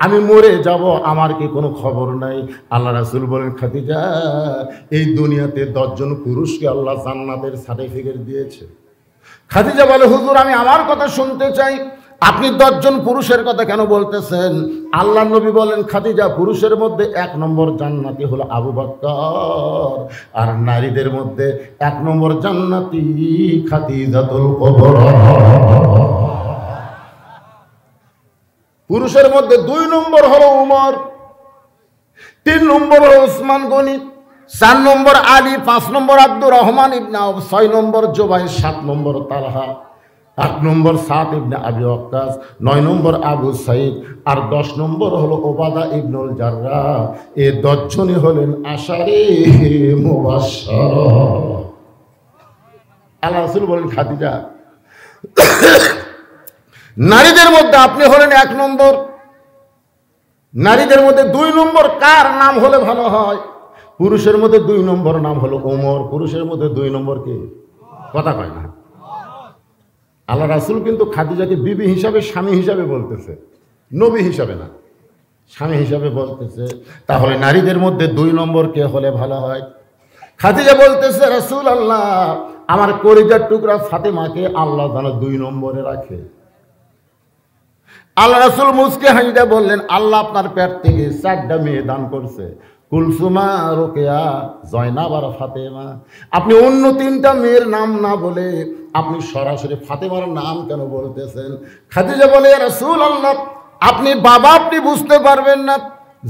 আমি মরে যাব, আমার কি কোনো খবর নাই? আল্লাহ রাসূল বলেন খাদিজা এই দুনিয়াতে 10 জন পুরুষকে আল্লাহ জান্নাতের সার্টিফিকেট দিয়েছে। খাদিজা বলে হুজুর আমি আমার কথা শুনতে চাই, আপনি 10 জন পুরুষের কথা কেন বলতেছেন? আল্লাহ নবী বলেন খাদিজা পুরুষের মধ্যে 1 নম্বর জান্নাতি হলো আবু বকর, আর নারীদের মধ্যে 1 নম্বর জান্নাতি খাদিজাতুল কুবরা। পুরুষের মধ্যে 2 নম্বর হলো উমর, 3 নম্বর হলো উসমান গনি, 4 নম্বর আলী, 5 নম্বর আব্দুর রহমান ইবনে আউফ, 6 নম্বর জুবাইর, 7 নম্বর তালহা, 8 নম্বর সাদ ইবনে আবি ওয়াক্কাস, 9 নম্বর আবু সাইদ, আর 10 নম্বর হলো ওবাদা ইবনুল জাররাহ। এই 10 জনই হলেন আশারে মুবাশশারা। আল্লাহ রাসূল বলেন খাদিজা নারীদের মধ্যে আপনি হলেন 1 নম্বর। নারীদের মধ্যে 2 নম্বর কার নাম হলে ভালো হয়? পুরুষের মধ্যে 2 নম্বর নাম হলো ওমর, পুরুষের মধ্যে 2 নম্বর কে? কথা কয় না। আল্লাহ রাসূল কিন্তু খাদিজাকে বিবি হিসাবে, স্বামী হিসাবে বলতেছে, নবী হিসাবে না, স্বামী হিসাবে বলতেছে। তাহলে নারীদের মধ্যে 2 নম্বর কে হলে ভালো হয়? খাদিজা বলতেছে রাসূলুল্লাহ আমার কলিজার টুকরা ফাতেমাকে আল্লাহ যেন 2 নম্বরে রাখে। আল্লাহ রাসূল মুসকে হাসিয়া বললেন আল্লাহ আপনার পেট থেকে 4টা মেয়ে দান করছে, কুলসুমা, রোকেয়া, জয়নাব আর ফাতেমা। আপনি অন্য 3টা মেয়ের নাম না বলে আপনি সরাসরি ফাতেমার নাম কেন বলতেছেন? খাদিজা বলে ইয়া রাসূলুল্লাহ আপনি বাবা, আপনি বুঝতে পারবেন না,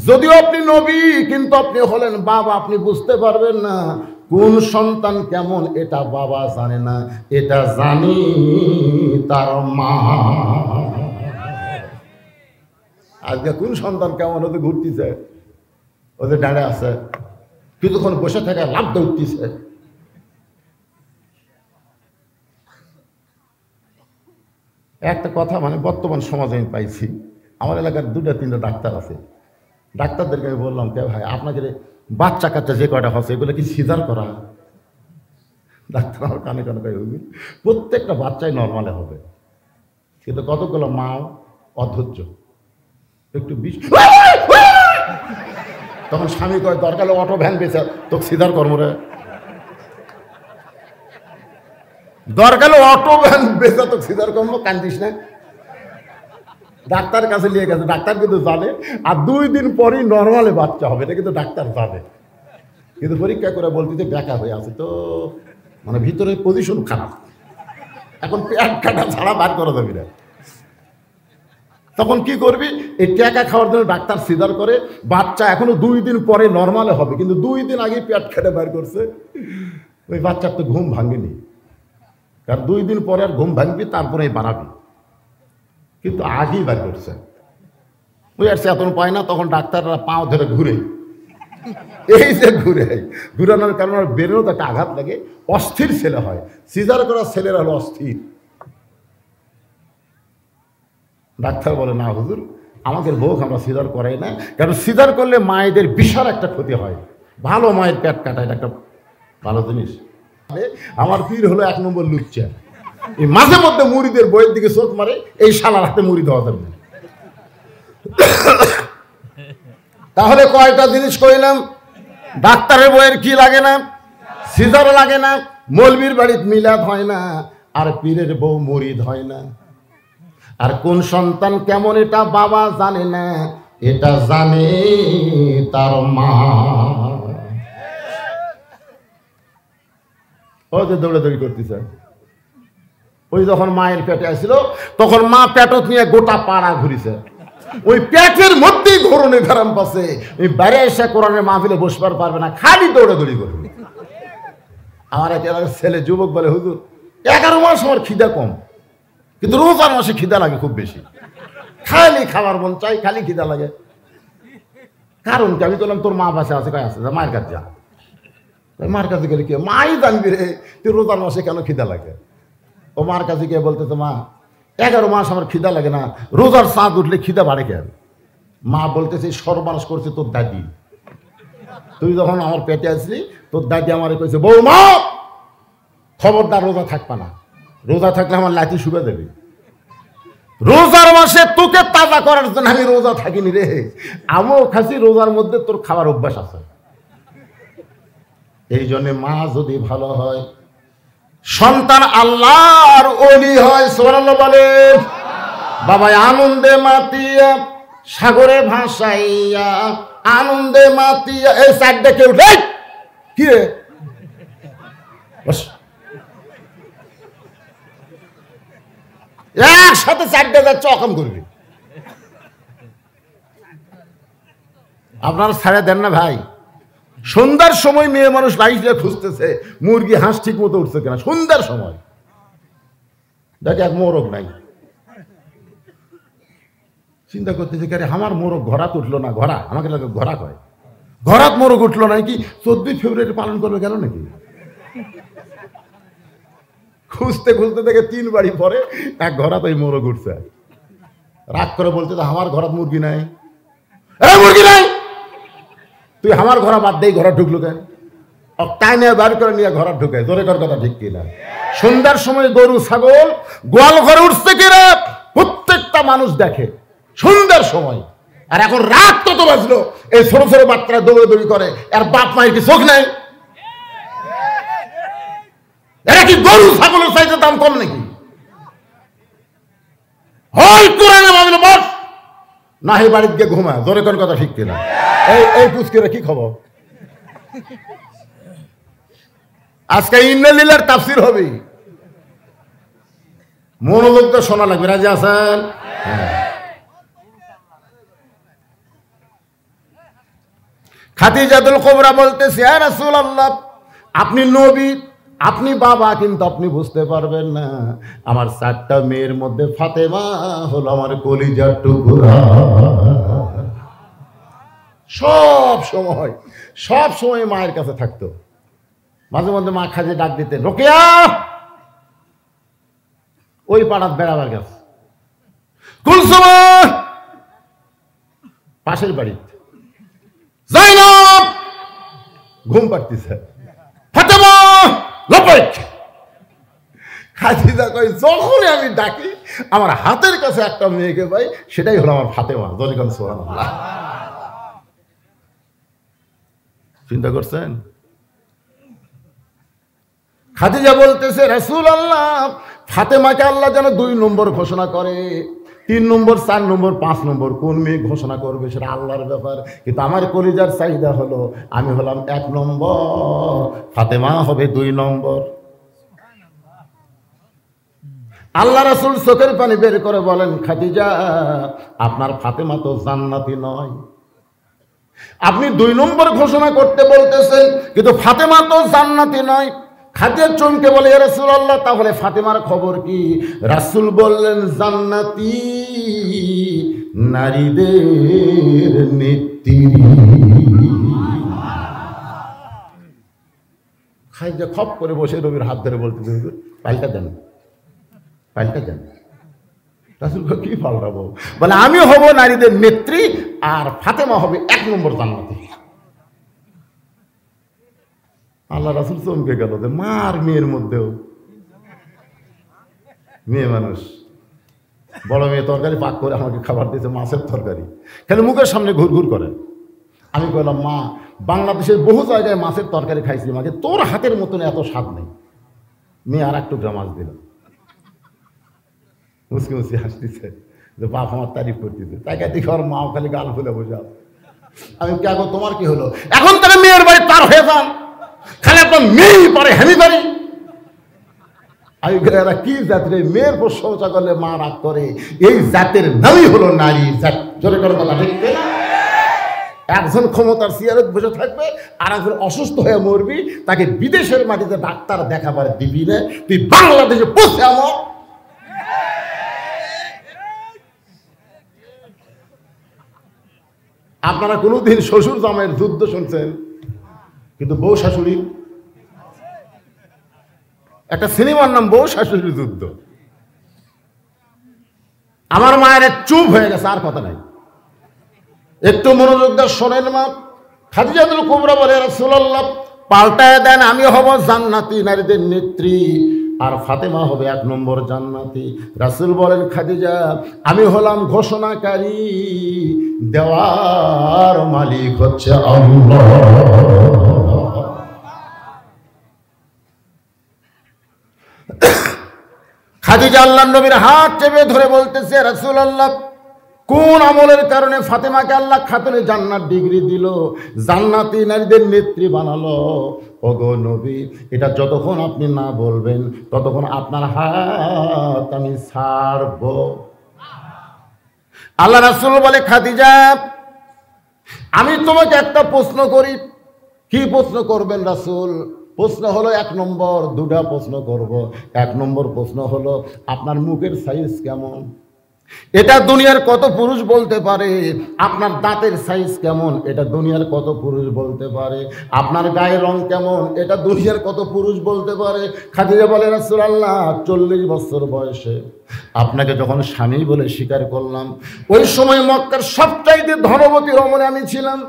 যদিও আপনি নবী কিন্তু আপনি হলেন বাবা, আপনি বুঝতে পারবেন না কোন সন্তান কেমন এটা বাবা জানে না, এটা জানি তার মা। আজকে কোন সন্তান কেমন ওদের ঘুরতেছে, ওদের ডাঁড়ে আছে, কিছুক্ষণ বসে থাকে লাভ দৌড়তেছে। একটা কথা মানে বর্তমান সমাজে আমি পাইছি, আমার এলাকার 2-3টা ডাক্তার আছে। ডাক্তারদেরকে আমি বললাম, কে ভাই আপনাকে বাচ্চা কাচ্চা যে কয়টা হচ্ছে এগুলো কি সিজার করা? ডাক্তার আমার কানে কানে কয়, প্রত্যেকটা বাচ্চাই নর্মালে হবে, কিন্তু কতগুলো মাও অধৈর্য, একটু তখন স্বামী কয় দরকার অটো ভ্যান বেচে তোকে সিজার কর্মরে, দরকার অটো ভ্যান বেচে তোকে সিজার কর্ম, কান্দিস না। ডাক্তারের কাছে নিয়ে গেছে, ডাক্তার কিন্তু জানে আর 2 দিন পরই নর্মালে বাচ্চা হবে, এটা কিন্তু ডাক্তার জানে, কিন্তু পরীক্ষা করে বলতে বেকা হয়ে আছে তো, মানে ভিতরে পজিশন খারাপ, এখন পেট কাটা ছাড়া বার করা যাবে না। তখন কি করবি, এই টাকা খাওয়ার জন্য ডাক্তার সিজার করে, বাচ্চা এখনো 2 দিন পরে নর্মালে হবে, কিন্তু 2 দিন আগে পেট খেটে বার করছে, ওই বাচ্চার তো ঘুম ভাঙেনি, কারণ 2 দিন পরে আর ঘুম ভাঙবি তারপরে বাড়াবি, কিন্তু আগেই বার করছে। ওই আর চেতন পায় না, তখন ডাক্তাররা পাও ধরে ঘুরে, এই যে ঘুরানোর কারণে বেরোনো তো একটা আঘাত লাগে, অস্থির ছেলে হয়। সিজার করা ছেলেরা হলো অস্থির। ডাক্তার বলে, না হুজুর আমাদের বউ আমরা সিজার করাই না, কারণ সিজার করলে মায়েদের বিশাল একটা ক্ষতি হয়, ভালো মায়ের পেট কাটা, এটা একটা ভালো জিনিস। আমার পীর হলো 1 নম্বর লুচ্চা, এই মাঝে মধ্যে মুড়িদের বইয়ের দিকে চোখ মারে, এই শালার হাতে মুড়ি দেওয়া যাবে। তাহলে কয়টা জিনিস কইলাম, ডাক্তারের বইয়ের কি লাগে না, সিজার লাগে না, মৌলবীর বাড়িতে মিলাদ হয় না, আর পীরের বউ মুরিদ হয় না। আর কোন সন্তান কেমন এটা বাবা জানে না, এটা জানে তার মা। ও যে দৌড়াদৌড়ি করতেছে, ওই যখন মায়ের পেটে আসছিল তখন মা পেটত নিয়ে গোটা পাড়া ঘুরিছে, ওই পেটের মধ্যেই ঘোরণে ঘারাম পাচ্ছে, ওই বাইরে এসে কোরআনের মাহফিলে বসবার পারবে না, খালি দৌড়াদৌড়ি করবে। আমার এক ছেলে যুবক বলে, হুজুর 11 মাস আমার খিদা কম, কিন্তু রোজার মাসে খিদা লাগে খুব বেশি, খালি খাবার মন চাই, খালি খিদা লাগে। কারণ কি? আমি বললাম তোর মা পাশে আছে, কয় আছে, মায়ের কাছে যা। মার কাছে গেলে কি মাই জানবি রে তুই রোজার মাসে কেন খিদা লাগে? ও মার কাছে গিয়ে বলতেছে, মা 11 মাস আমার খিদা লাগে না, রোজার চাঁদ উঠলে খিদা বাড়ে কেন? মা বলতেছে, সর্বনাশ করছে তোর দাদি, তুই যখন আমার পেটে আসলি তোর দাদি আমারে কইছে, বৌমা খবরদার রোজা থাকবা না, রোজা থাকলে আমার লাঠি শুকে দেবে, রোজার মাসে তোকে তাজা করার জন্য আমি রোজা থাকিনি রে, আমিও খাসি, রোজার মধ্যে তোর খাবার অভ্যাস আছে। এই জন্য মা যদি ভালো হয়, সন্তান আল্লাহর ওলি হয়, সুবহানাল্লাহ বলেন। বাবা আনন্দে মাতিয়া সাগরে ভাসাইয়া, আনন্দে মাতিয়া, এই সাইডে কেউ কি রে একসাথে 4টে যাচ্ছে, অকাম করবি। আপনারা ছাড়া দেন না ভাই, সন্ধ্যার সময় মেয়ে মানুষ লাইফে খুঁজতেছে মুরগি হাঁস ঠিক মতো উঠছে কিনা, সন্ধ্যার সময় দেখে এক মোরগ নাই, চিন্তা করতেছে কে আমার মোরগ ঘোড়াত উঠলো না, ঘোড়া আমাকে লাগে ঘোড়া কয়, ঘোড়াত মোরগ উঠলো না কি 14 ফেব্রুয়ারি পালন করবে গেল নাকি? খুঁজতে খুঁজতে দেখে 3 বাড়ি পরে এক ঘোড়াত ওই মোরগ উঠছে, রাগ করে বলতে আমার ঘোড়াত মুরগি নাই, মুরগি নাই, তুই আমার ঘোড়া বাদ দিয়ে ঘোড়া ঢুকলো কেন? টাইনে বার করে নিয়ে ঘোড়া ঢুকে, জোরে কর কথা ঠিক কিনা? সন্ধ্যার সময় গরু ছাগল গোয়াল ঘরে উঠছে কিনা প্রত্যেকটা মানুষ দেখে সন্ধ্যার সময়। আর এখন রাত কত বাজলো, এই ছোট ছোট বাচ্চারা দৌড়াদৌড়ি করে, আর বাপ মায়ের কি চোখ নাই? এরা কি গরু ছাগলের চাইতে দাম কম নাকি? হয় কোরআনে মামলা বস, না হে বাড়িতে গিয়ে ঘুমা, জোরে কোন কথা ঠিক কিনা? এই পুচকিরা কি খবর? আজকে ইন্নালিল্লাহর তাফসীর হবে, মনোযোগ তো শোনা লাগবে। রাজি আছেন? খাদিজাতুল কুবরা বলতেছে, ইয়া রাসূলুল্লাহ আপনি নবী, আপনি বাবা, কিন্তু আপনি বুঝতে পারবেন না, আমার 4টা মেয়ের মধ্যে ফাতেমা হলো আমার কলিজার টুকরা। সব সময় মায়ের কাছে থাকতো। মাঝে মধ্যে মা খাজে ডাক দিতেন, রোকেয়া, ওই পাড়ার বেড়াবার গেছে, কুলসুমা পাশের বাড়িতে, জাইনাব ঘুম পাড়তেছে, ফাতেমা লপেট। খাদিজা কই, যখনই আমি ডাকি আমার হাতের কাছে একটা মেয়েকে পাই, সেটাই হলো আমার ফাতেমা। জলিকান সুবহানাল্লাহ। চিন্তা করছেন? খাদিজা বলতেছে, রাসূলুল্লাহ, ফাতেমাকে আল্লাহ যেন 2 নম্বর ঘোষণা করে, 3 নম্বর, 4 নম্বর, 5 নম্বর কোন মেয়ে ঘোষণা করবে সেটা আল্লাহর ব্যাপার, কিন্তু আমার কলিজার চাহিদা হলো আমি হলাম 1 নম্বর, ফাতেমা হবে 2 নম্বর। আল্লাহ রাসূল চোখের পানি বের করে বলেন, খাদিজা, আপনার ফাতেমা তো জান্নাতি নয়। আপনি 2 নম্বর ঘোষণা করতে বলতেছেন, কিন্তু ফাতেমা তো জান্নাতি নয়। খাদিজা চমকে বলে, ইয়া রাসূলুল্লাহ, তাহলে ফাতেমার খবর কি? রাসূল বললেন, জান্নাতি নারীদের নেত্রী। খাদিজা খপ করে বসে নবীর হাত ধরে বলতেছে, পাল্টা দেন, পাল্টা দেন। রাসূল কি পাল্টাবো? বলে, আমি হব নারীদের নেত্রী আর ফাতেমা হবে 1 নম্বর জান্নাতি। আল্লাহ রাসূল চমকে গেল যে মা আর মেয়ের মধ্যেও, মেয়ে মানুষ, বড় মেয়ে তরকারি পাক করে আমাকে খাবার দিয়েছে, মাছের তরকারি, খালি মুখের সামনে ঘুরঘুর করে। আমি বললাম, মা, বাংলাদেশের বহু জায়গায় মাছের তরকারি খাইছি, মাকে তোর হাতের মতন এত স্বাদ নেই। মেয়ে আর 1 টুকরা মাছ দিল, মুসকি মুসকি হাসতেছে যে বাপ আমার তারিফ করতেছে। তাই দেখি ওর মাও খালি গাল ফুলে বসে আছে। আমি কে গো, তোমার কি হলো? এখন তারা মেয়ের বাড়ি তার হয়ে যান, খালি আপনার মেয়েই পারে, হেমি পারি। আমি এরা কি জাতের? মেয়ের প্রশংসা করলে মা রাগ করে, এই জাতের নামই হলো নারী জাত। জোরে করে কথা ঠিক না? একজন ক্ষমতার চেয়ারে বসে থাকবে, আর একজন অসুস্থ হয়ে মরবি, তাকে বিদেশের মাটিতে ডাক্তার দেখাবার দিবি না, তুই বাংলাদেশে বসে আমার। আপনারা কোনোদিন শ্বশুর জামাইয়ের যুদ্ধ শুনছেন? কিন্তু বউ শাশুড়ি, একটা সিনেমার নাম বউ শাশুড়ির যুদ্ধ। আমার মায়ের চুপ হয়ে গেছে, আর কথা নাই। একটু মনোযোগ দিয়ে শোনেন মা। খাদিজাতুল কুবরা বলে, রাসূলুল্লাহ, পাল্টায় দেন, আমি হব জান্নাতি নারীদের নেত্রী আর ফাতেমা হবে 1 নম্বর জান্নাতি। রাসূল বলেন, খাদিজা, আমি হলাম ঘোষণাকারী, দেওয়ার মালিক হচ্ছে আল্লাহ। খাদিজা আল্লাহর নবীর হাত চেপে ধরে বলতেছে, রাসূলুল্লাহ, কোন আমলের কারণে ফাতেমাকে আল্লাহ খাতুনে জান্নাত ডিগ্রি দিল, জান্নাতি নারীদের নেত্রী বানালো? ওগো নবী, এটা যতক্ষণ আপনি না বলবেন ততক্ষণ আপনার হাত আমি ছাড়ব। আল্লাহ রাসূল বলে, খাদিজা, আমি তোমাকে একটা প্রশ্ন করি। কি প্রশ্ন করবেন রাসূল? প্রশ্ন হলো 1 নম্বর, 2টা প্রশ্ন করব। 1 নম্বর প্রশ্ন হলো, আপনার মুখের সাইজ কেমন? এটা দুনিয়ার কত পুরুষ বলতে পারে। আপনার দাঁতের সাইজ কেমন? এটা দুনিয়ার কত পুরুষ বলতে পারে। আপনার গায়ের রং কেমন? এটা দুনিয়ার কত পুরুষ বলতে পারে। খাদিজা বলে, রাসূলুল্লাহ, 40 বছর বয়সে আপনাকে যখন স্বামী বলে স্বীকার করলাম, ওই সময় মক্কার সবচাইতে ধনবতী রমণী আমি ছিলাম।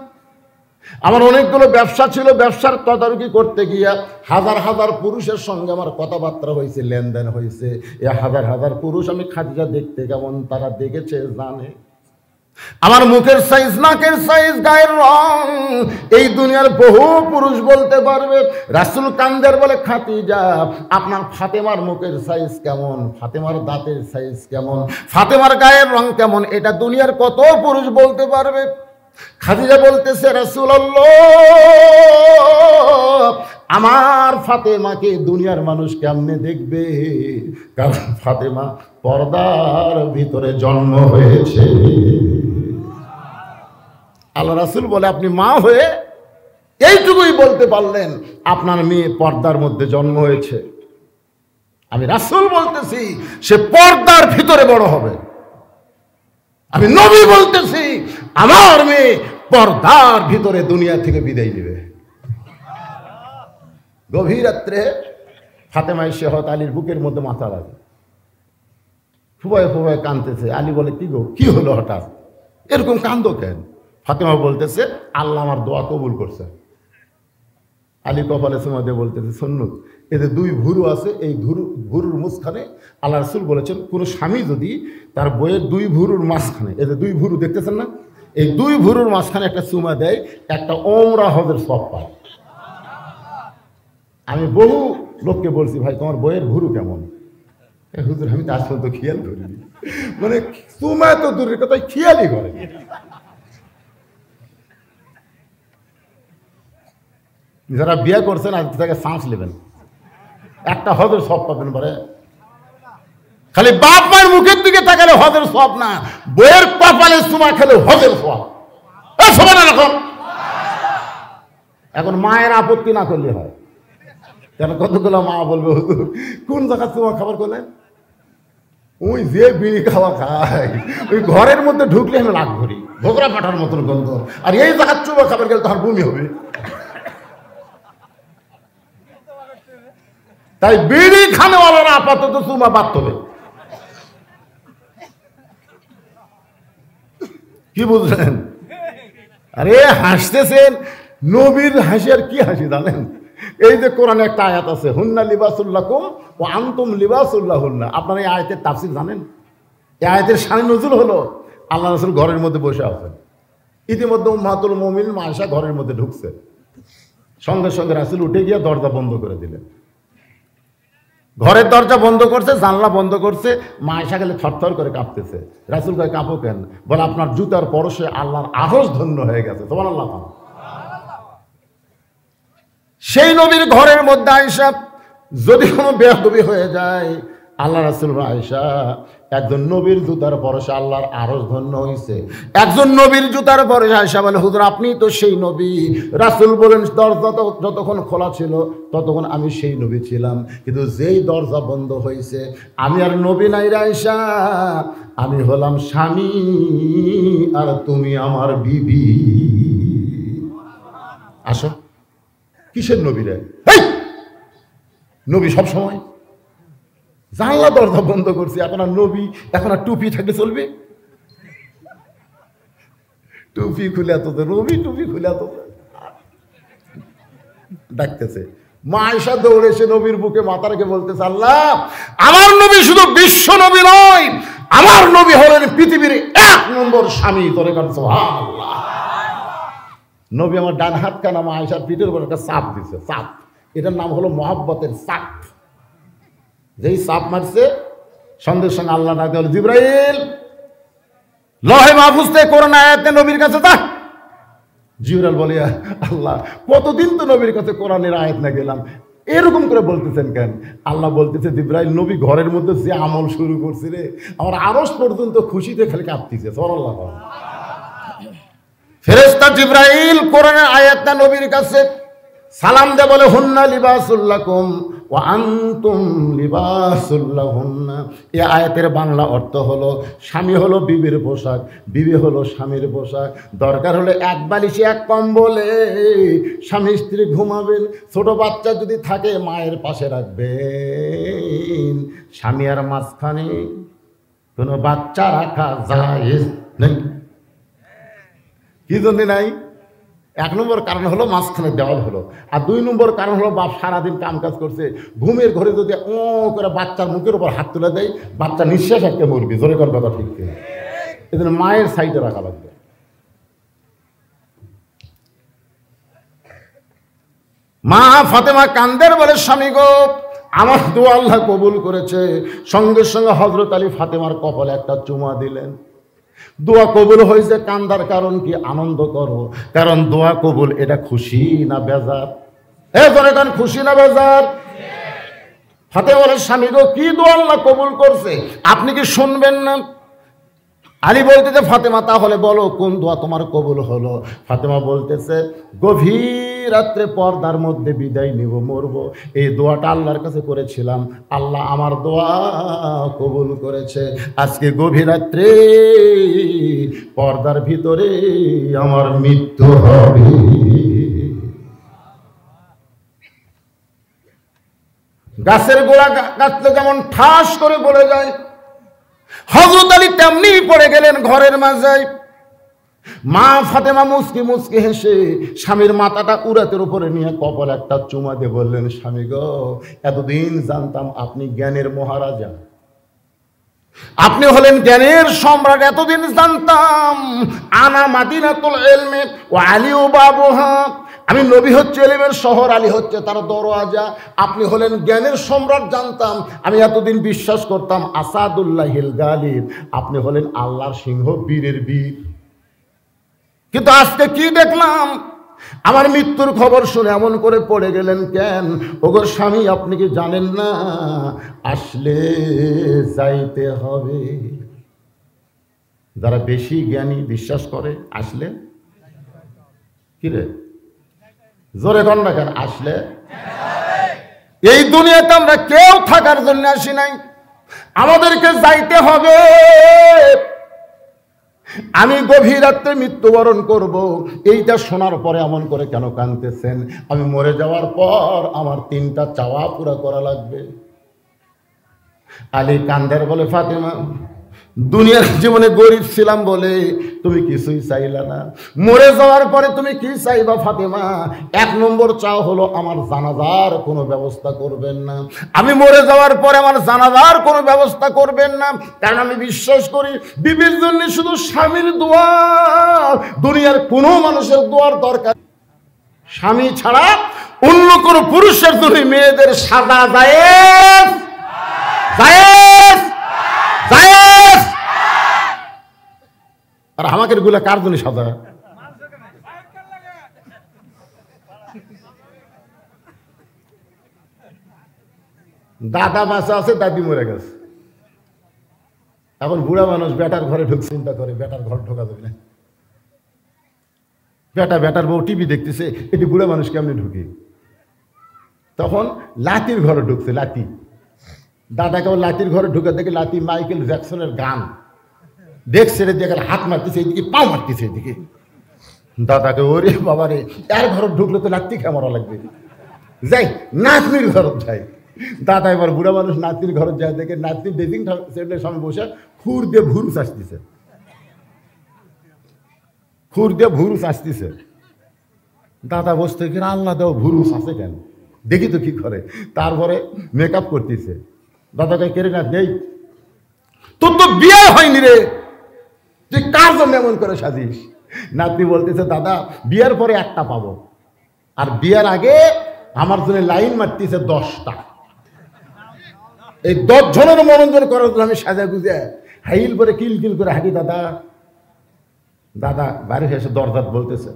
আমার অনেকগুলো ব্যবসা ছিল, ব্যবসার তদারকি করতে গিয়া হাজার হাজার পুরুষের সঙ্গে আমার কথাবার্তা হয়েছে, লেনদেন হয়েছে। এই হাজার হাজার পুরুষ আমি খাদিজা দেখতে কেমন তারা দেখেছে, জানে। আমার মুখের সাইজ, নাকের সাইজ, গায়ের রং এই দুনিয়ার বহু পুরুষ বলতে পারবে। রাসূল কান্দের বলে, খাদিজা, আপনার ফাতেমার মুখের সাইজ কেমন? ফাতেমার দাঁতের সাইজ কেমন? ফাতেমার গায়ের রং কেমন? এটা দুনিয়ার কত পুরুষ বলতে পারবে। খাদিজা বলতেছে, রাসূলুল্লাহ, আমার ফাতেমাকে দুনিয়ার মানুষ কেমনে দেখবে? কারণ ফাতেমা পর্দার ভিতরে জন্ম হয়েছে। আল্লাহ রাসূল বলে, আপনি মা হয়ে এইটুকুই বলতে পারলেন আপনার মেয়ে পর্দার মধ্যে জন্ম হয়েছে। আমি রাসূল বলতেছি, সে পর্দার ভিতরে বড় হবে। আমি নবী বলতেছি, আমার মেয়ে পর্দার ভিতরে দুনিয়া থেকে বিদায় নেবে। গভীর রাত্রে ফাতেমা এসে হযরত আলীর বুকের মধ্যে মাথা রাখে, ফুবায় ফুবায় কাঁদতেছে। আলী বলে, কি গো, কি হলো হঠাৎ এরকম কান্দো কেন? ফাতেমা বলতেছে, আল্লাহ আমার দোয়া কবুল করছে। আলী কপালে চুমা দিয়ে বলতেছে, শোনো, এতে দুই ভুরু আছে, এই ভুরুর মাঝখানে আল্লাহ রাসূল বলেছেন, কোনো স্বামী যদি তার বইয়ের দুই ভুরুর মাঝখানে, এতে দুই ভুরু দেখতেছেন না, এই দুই ভুরুর মাঝখানে একটা চুমা দেয়, একটা ওমরা হজের সওয়াব পায়। আমি বহু লোককে বলছি, ভাই তোমার বইয়ের ভুরু কেমন? হুজুর আমি তার সাথে খেয়াল করিনি। মানে চুমা তো দূরের কথা, খেয়ালই করে। যারা বিয়ে করছেন আজ থেকে চান্স নেবেন, একটা হজের সওয়াব পাবেন। পরে খালি বাপ মায়ের মুখের দিকে তাকালে হজের সওয়াব না, বইয়ের কপালে চুমা খেলে হজের সওয়াব। সমান এরকম। এখন মায়ের আপত্তি না করলে হয়, কেন কতগুলো মা বলবে, হুজুর কোন জায়গা চুমা খাবার করলেন? ওই যে বিড়ি খাওয়া খায়, ওই ঘরের মধ্যে ঢুকলে আমি রাগ করি, ভোগরা পাঠার মতন গন্ধ। আর এই জায়গার চুমা খাবার গেলে তখন বমি হবে। তাই বিড়ি খানেওয়ালারা আপাতত চুমা বাদ তবে। কি বুঝলেন? আরে হাসতেছেন, নবীর হাসি আর কি হাসি জানেন? এই যে কোরআনে একটা আয়াত আছে, হুন্না লিবাসুল লাকুম ওয়া আনতুম লিবাসুল লাহুন্না। আপনারা এই আয়াতের তাফসীর জানেন? এই আয়াতের শানে নজুল হলো, আল্লাহ রাসূল ঘরের মধ্যে বসে আছেন, ইতিমধ্যে উম্মাহাতুল মুমিনিন মা আয়েশা ঘরের মধ্যে ঢুকছে। সঙ্গে সঙ্গে রাসূল উঠে গিয়ে দরজা বন্ধ করে দিলেন। ঘরের দরজা বন্ধ করছে, জানলা বন্ধ করছে। মা আয়েশা গেলে থরথর করে কাঁপতেছে। রাসূল কয়, কাঁপো কেন? বলে, আপনার জুতার পরশে আল্লাহর আরশ ধন্য হয়ে গেছে। সুবহানাল্লাহ। সেই নবীর ঘরের মধ্যে আয়েশা যদি কোনো বেয়াদবি হয়ে যায়, আল্লাহ রাসূল আয়েশা একজন নবীর জুতার পরশে আল্লাহর আরশ ধন্য হয়েছে। একজন নবীর জুতার পরশে আয়েশা বলে, হুজুর আপনি তো সেই নবী। রাসূল বলেন, দরজা যতক্ষণ খোলা ছিল ততক্ষণ আমি সেই নবী ছিলাম, কিন্তু যেই দরজা বন্ধ হয়েছে আমি আর নবী নাই রে আয়েশা, আমি হলাম স্বামী আর তুমি আমার বিবি। আসো। কিসের নবী রে? নবী সব সময়। জানলা দরজা বন্ধ করছি, এখন আর নবী, এখন আর টুপি থাকলে চলবে? টুপি খুলে তো নবী, টুপি খুলে তো ডাকতেছে। মা আয়েশা দৌড়ে এসে নবীর বুকে মাথা রেখে বলতেছে, আল্লাহ আমার নবী শুধু বিশ্ব নবী নয়, আমার নবী হলেন পৃথিবীর 1 নম্বর স্বামী। তোরে কাছে সুবহানাল্লাহ। নবী আমার ডান হাত কানা মা আয়েশার পিঠের উপর একটা চাপ দিছে, চাপ। এটার নাম হলো মহব্বতের চাপ। যেই চাপ মারছে, সঙ্গে সঙ্গে আল্লাহ ডাক দিল, জিবরাইল লহে মাহফুজ থেকে কোরআন আয়াতে নবীর কাছে যা। জিবরাইল বলে, আল্লাহ কতদিন তো নবীর কাছে কোরআনের আয়াত না গেলাম, এরকম করে বলতেছেন কেন? আল্লাহ বলতেছে, জিবরাইল নবী ঘরের মধ্যে যে আমল শুরু করছে রে, আমার আরশ পর্যন্ত খুশিতে খালি কাঁপতেছে। সুবহানাল্লাহ। ফেরেশতা জিবরাইল কোরআনের আয়াতটা নবীর কাছে সালাম দে, বলে, হুন্না লিবাসুল লাকুম ওয়া আনতুম লিবাসুল লাহুন্না। এই আয়াতের বাংলা অর্থ হলো, স্বামী হলো বিবির পোশাক, বিবি হলো স্বামীর পোশাক। দরকার হলে এক বালিশে এক কম্বলে স্বামী স্ত্রী ঘুমাবেন। ছোট বাচ্চা যদি থাকে মায়ের পাশে রাখবেন। স্বামী আর মাঝখানে কোনো বাচ্চা রাখা জায়েজ নেই। কি জন্য নাই? 1 নম্বর কারণ হলো মাঝখানে দেওয়াল হলো, আর 2 নম্বর কারণ হলো বাপ সারাদিন কাম কাজ করছে, ঘুমের ঘরে যদি ও করে বাচ্চার মুখের উপর হাত তুলে দেয়, বাচ্চা নিঃশ্বাস একটা মরবি। জোরে কোন কথা ঠিক? এই জন্য মায়ের সাইডে রাখা লাগবে। মা ফাতেমা কান্দের বলে, স্বামী গো আমার দোয়া আল্লাহ কবুল করেছে। সঙ্গে সঙ্গে হযরত আলী ফাতেমার কপালে একটা চুমা দিলেন। দোয়া কবুল হয়েছে, কান্দার কারণ কি? আনন্দ করো, কারণ দোয়া কবুল। এটা খুশি না বেজার? এখন খুশি না বেজার? ফাতেমা বলে, স্বামী গো কি দোয়া আল্লাহ কবুল করছে, আপনি কি শুনবেন না? আলী বলতেছে ফাতেমা তাহলে বলো কোন দোয়া তোমার কবুল হলো? ফাতেমা বলতেছে গভীর রাত্রে পর্দার মধ্যে বিদায় নিব, মরব, এই দোয়াটা আল্লাহর কাছে করেছিলাম, আল্লাহ আমার দোয়া কবুল করেছে। আজকে গভীর রাত্রে পর্দার ভিতরে আমার মৃত্যু হবে। গাছের গোড়া গাছটা যেমন ঠাস করে পড়ে যায়, হযরত আলী তেমনি পড়ে গেলেন ঘরের মাঝে। মা ফাতেমা মুচকি মুচকি হেসে স্বামীর মাথাটা উরাতের উপরে নিয়ে কপালে একটা চুমা দিয়ে বললেন, স্বামী গো, এতদিন জানতাম আপনি জ্ঞানের মহারাজা, আপনি হলেন জ্ঞানের সম্রাট, এতদিন জানতাম। আনা মাদিনাতুল ইলমি ওয়া আলিউ বাবুহা, আমি নবী হচ্ছে ইলমের শহর, আলী হচ্ছে তার দরওয়াজা। আপনি হলেন জ্ঞানের সম্রাট জানতাম, আমি এতদিন বিশ্বাস করতাম আসাদুল্লাহিল গালিব, আপনি হলেন আল্লাহর সিংহ, বীরের বীর। কিন্তু আজকে কি দেখলাম, আমার মৃত্যুর খবর শুনে এমন করে পড়ে গেলেন কেন? ওগো স্বামী, আপনি কি জানেন না আসলে যাইতে হবে? যারা বেশি জ্ঞানী বিশ্বাস করে আসলে কি রে, জোরে কর না কেন, আসলে এই দুনিয়াতে আমরা কেউ থাকার জন্য আসি নাই, আমাদেরকে যাইতে হবে। আমি গভীর রাত্রে মৃত্যুবরণ করব, এইটা শোনার পরে এমন করে কেন কাঁদতেছেন? আমি মরে যাওয়ার পর আমার 3টা চাওয়া পুরা করা লাগবে। আলী কান্দের বলে, ফাতেমা, দুনিয়ার জীবনে গরিব ছিলাম বলে তুমি কিছুই চাইলা না, মরে যাওয়ার পরে তুমি কি চাইবা ফাতেমা? 1 নম্বর চাও হলো আমার জানাজার কোনো ব্যবস্থা করবেন না। আমি মরে যাওয়ার পরে আমার জানাজার কোনো ব্যবস্থা করবেন না, কারণ আমি বিশ্বাস করি বিবির জন্য শুধু স্বামীর দোয়া, দুনিয়ার কোনো মানুষের দোয়ার দরকার। স্বামী ছাড়া অন্য কোনো পুরুষের জন্য মেয়েদের সাজা জায়েজ, জায়েজ, জায়েজ। আর আমাকে গুলা কার জন্য সাজা? দাদা বাঁচা আছে, দাদি মরে গেছে, এখন বুড়া মানুষ বেটার ঘরে ঢুক, চিন্তা করে বেটার ঘর ঢোকা যাবে না। বেটার বউ টিভি দেখতেছে, এটি বুড়া মানুষ কেমনি ঢুকে? তখন লাতির ঘরে ঢুকছে, লাতি। দাদাকে লাতির ঘরে ঢুকে দেখে লাতি মাইকেল জ্যাকসনের গান দেখছে, দেখে হাত মারতেছে এইদিকে, পা মারতেছে এইদিকে। দাদাকে, ওরে বাবারে, এর ঘরে ঢুকলে তো লাত্তি খামারা লাগবে, যাই নাতনির ঘরত যাই। দাদা এবার বুড়া মানুষ নাতনির ঘরত যায়, দেখে নাতনি ড্রেসিং টেবিলের সামনে বসে খুর দিয়ে ভুরুস আসতেছে, খুর দিয়ে ভুরুস আসতেছে। দাদা বসতে কিনা, আল্লাহ দেও ভুরুস আছে কেন, দেখি তো কি করে। তারপরে মেকআপ করতেছে। দাদাকে কেড়ে না, দেই তোর তো বিয়ে হয়নি রে, তুই কার জন্য এমন করে সাজিস? নাতনি বলতেছে, দাদা বিয়ের পরে একটা পাবো, আর বিয়ের আগে আমার জন্য লাইন মারতেছে 10টা। এই 10 জনের মনোরঞ্জন করার জন্য আমি সাজা গুজে হাইল করে কিলকিল করে হাঁটি। দাদা দাদা বাড়ি এসে দরজাত বলতেছে,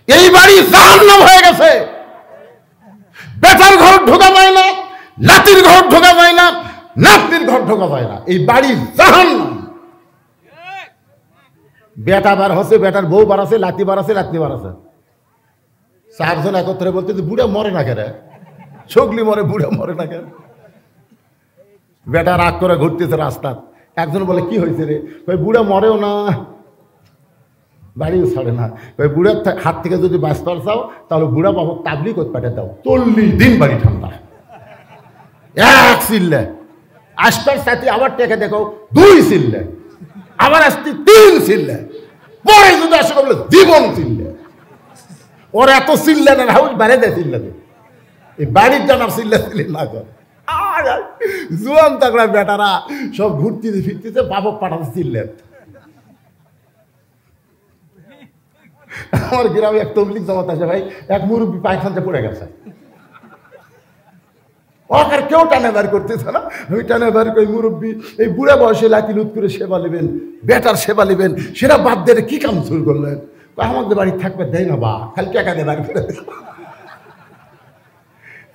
এই বাড়ি জাহান্নাম হয়ে গেছে, বেটার ঘর ঢোকা যায় না, লাতির ঘর ঢোকা যায় না, নাতনির ঘর ঢোকা যায় না, এই বাড়ি জাহান্নাম। বেটা বার হচ্ছে, বেটার বউ বার আছে, লাতি বার আছে, লাতনি বার আছে, 4 জন একত্রে বলতে, বুড়া মরে না কেন, ছগলি মরে, বুড়া মরে না কেন? বেটা রাগ করে ঘুরতেছে রাস্তা। একজন বলে, কি হয়েছে রে? ওই বুড়া মরেও না, বাড়িও ছাড়ে না। ওই বুড়ার হাত থেকে যদি বাঁচতে চাও তাহলে বুড়া বাবু তাবলিগ পাঠিয়ে দাও, 40 দিন বাড়ি ঠান্ডা। 1 চিল্লে, আসবার সাথে আবার টেকে দেখো 2 চিল্লে, আবার আসতে 3 চিল্লে, পরে যদি আসে বলে জীবন চিল্লে। ওর এত চিল্লে না, হাউস বাইরে দেয় চিল্লাতে, এই বাড়ির জানার চিল্লা চিল্লি না করে। জোয়ান তাকড়া বেটারা সব ঘুরতেছে ফিরতেছে, বাবক পাঠাতে চিল্লে। আমার গ্রামে এক তবলিগ জমাত আছে ভাই, এক মুরব্বী পায়খানাতে পড়ে গেছে, ওকে কেউ টানে বের করতেছে না। আমি টানে বের করি, মুরব্বী এই বুড়া বয়সে লাঠি লুট করে সেবা নেবেন, বেটার সেবা নেবেন, সেটা বাদ দিয়ে কি কাম শুরু করলেন? আমাদের বাড়ি থাকবে দেয় না বা, খালি টাকা দিয়ে বের করে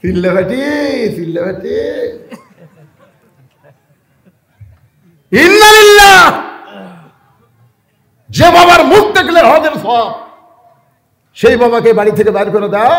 চিল্লে ভাটি, চিল্লে ভাটি। ইন্নালিল্লাহ যে বাবার মুখ দেখলে হজের সওয়াব, সেই বাবাকে বাড়ি থেকে বাইর করে দাও।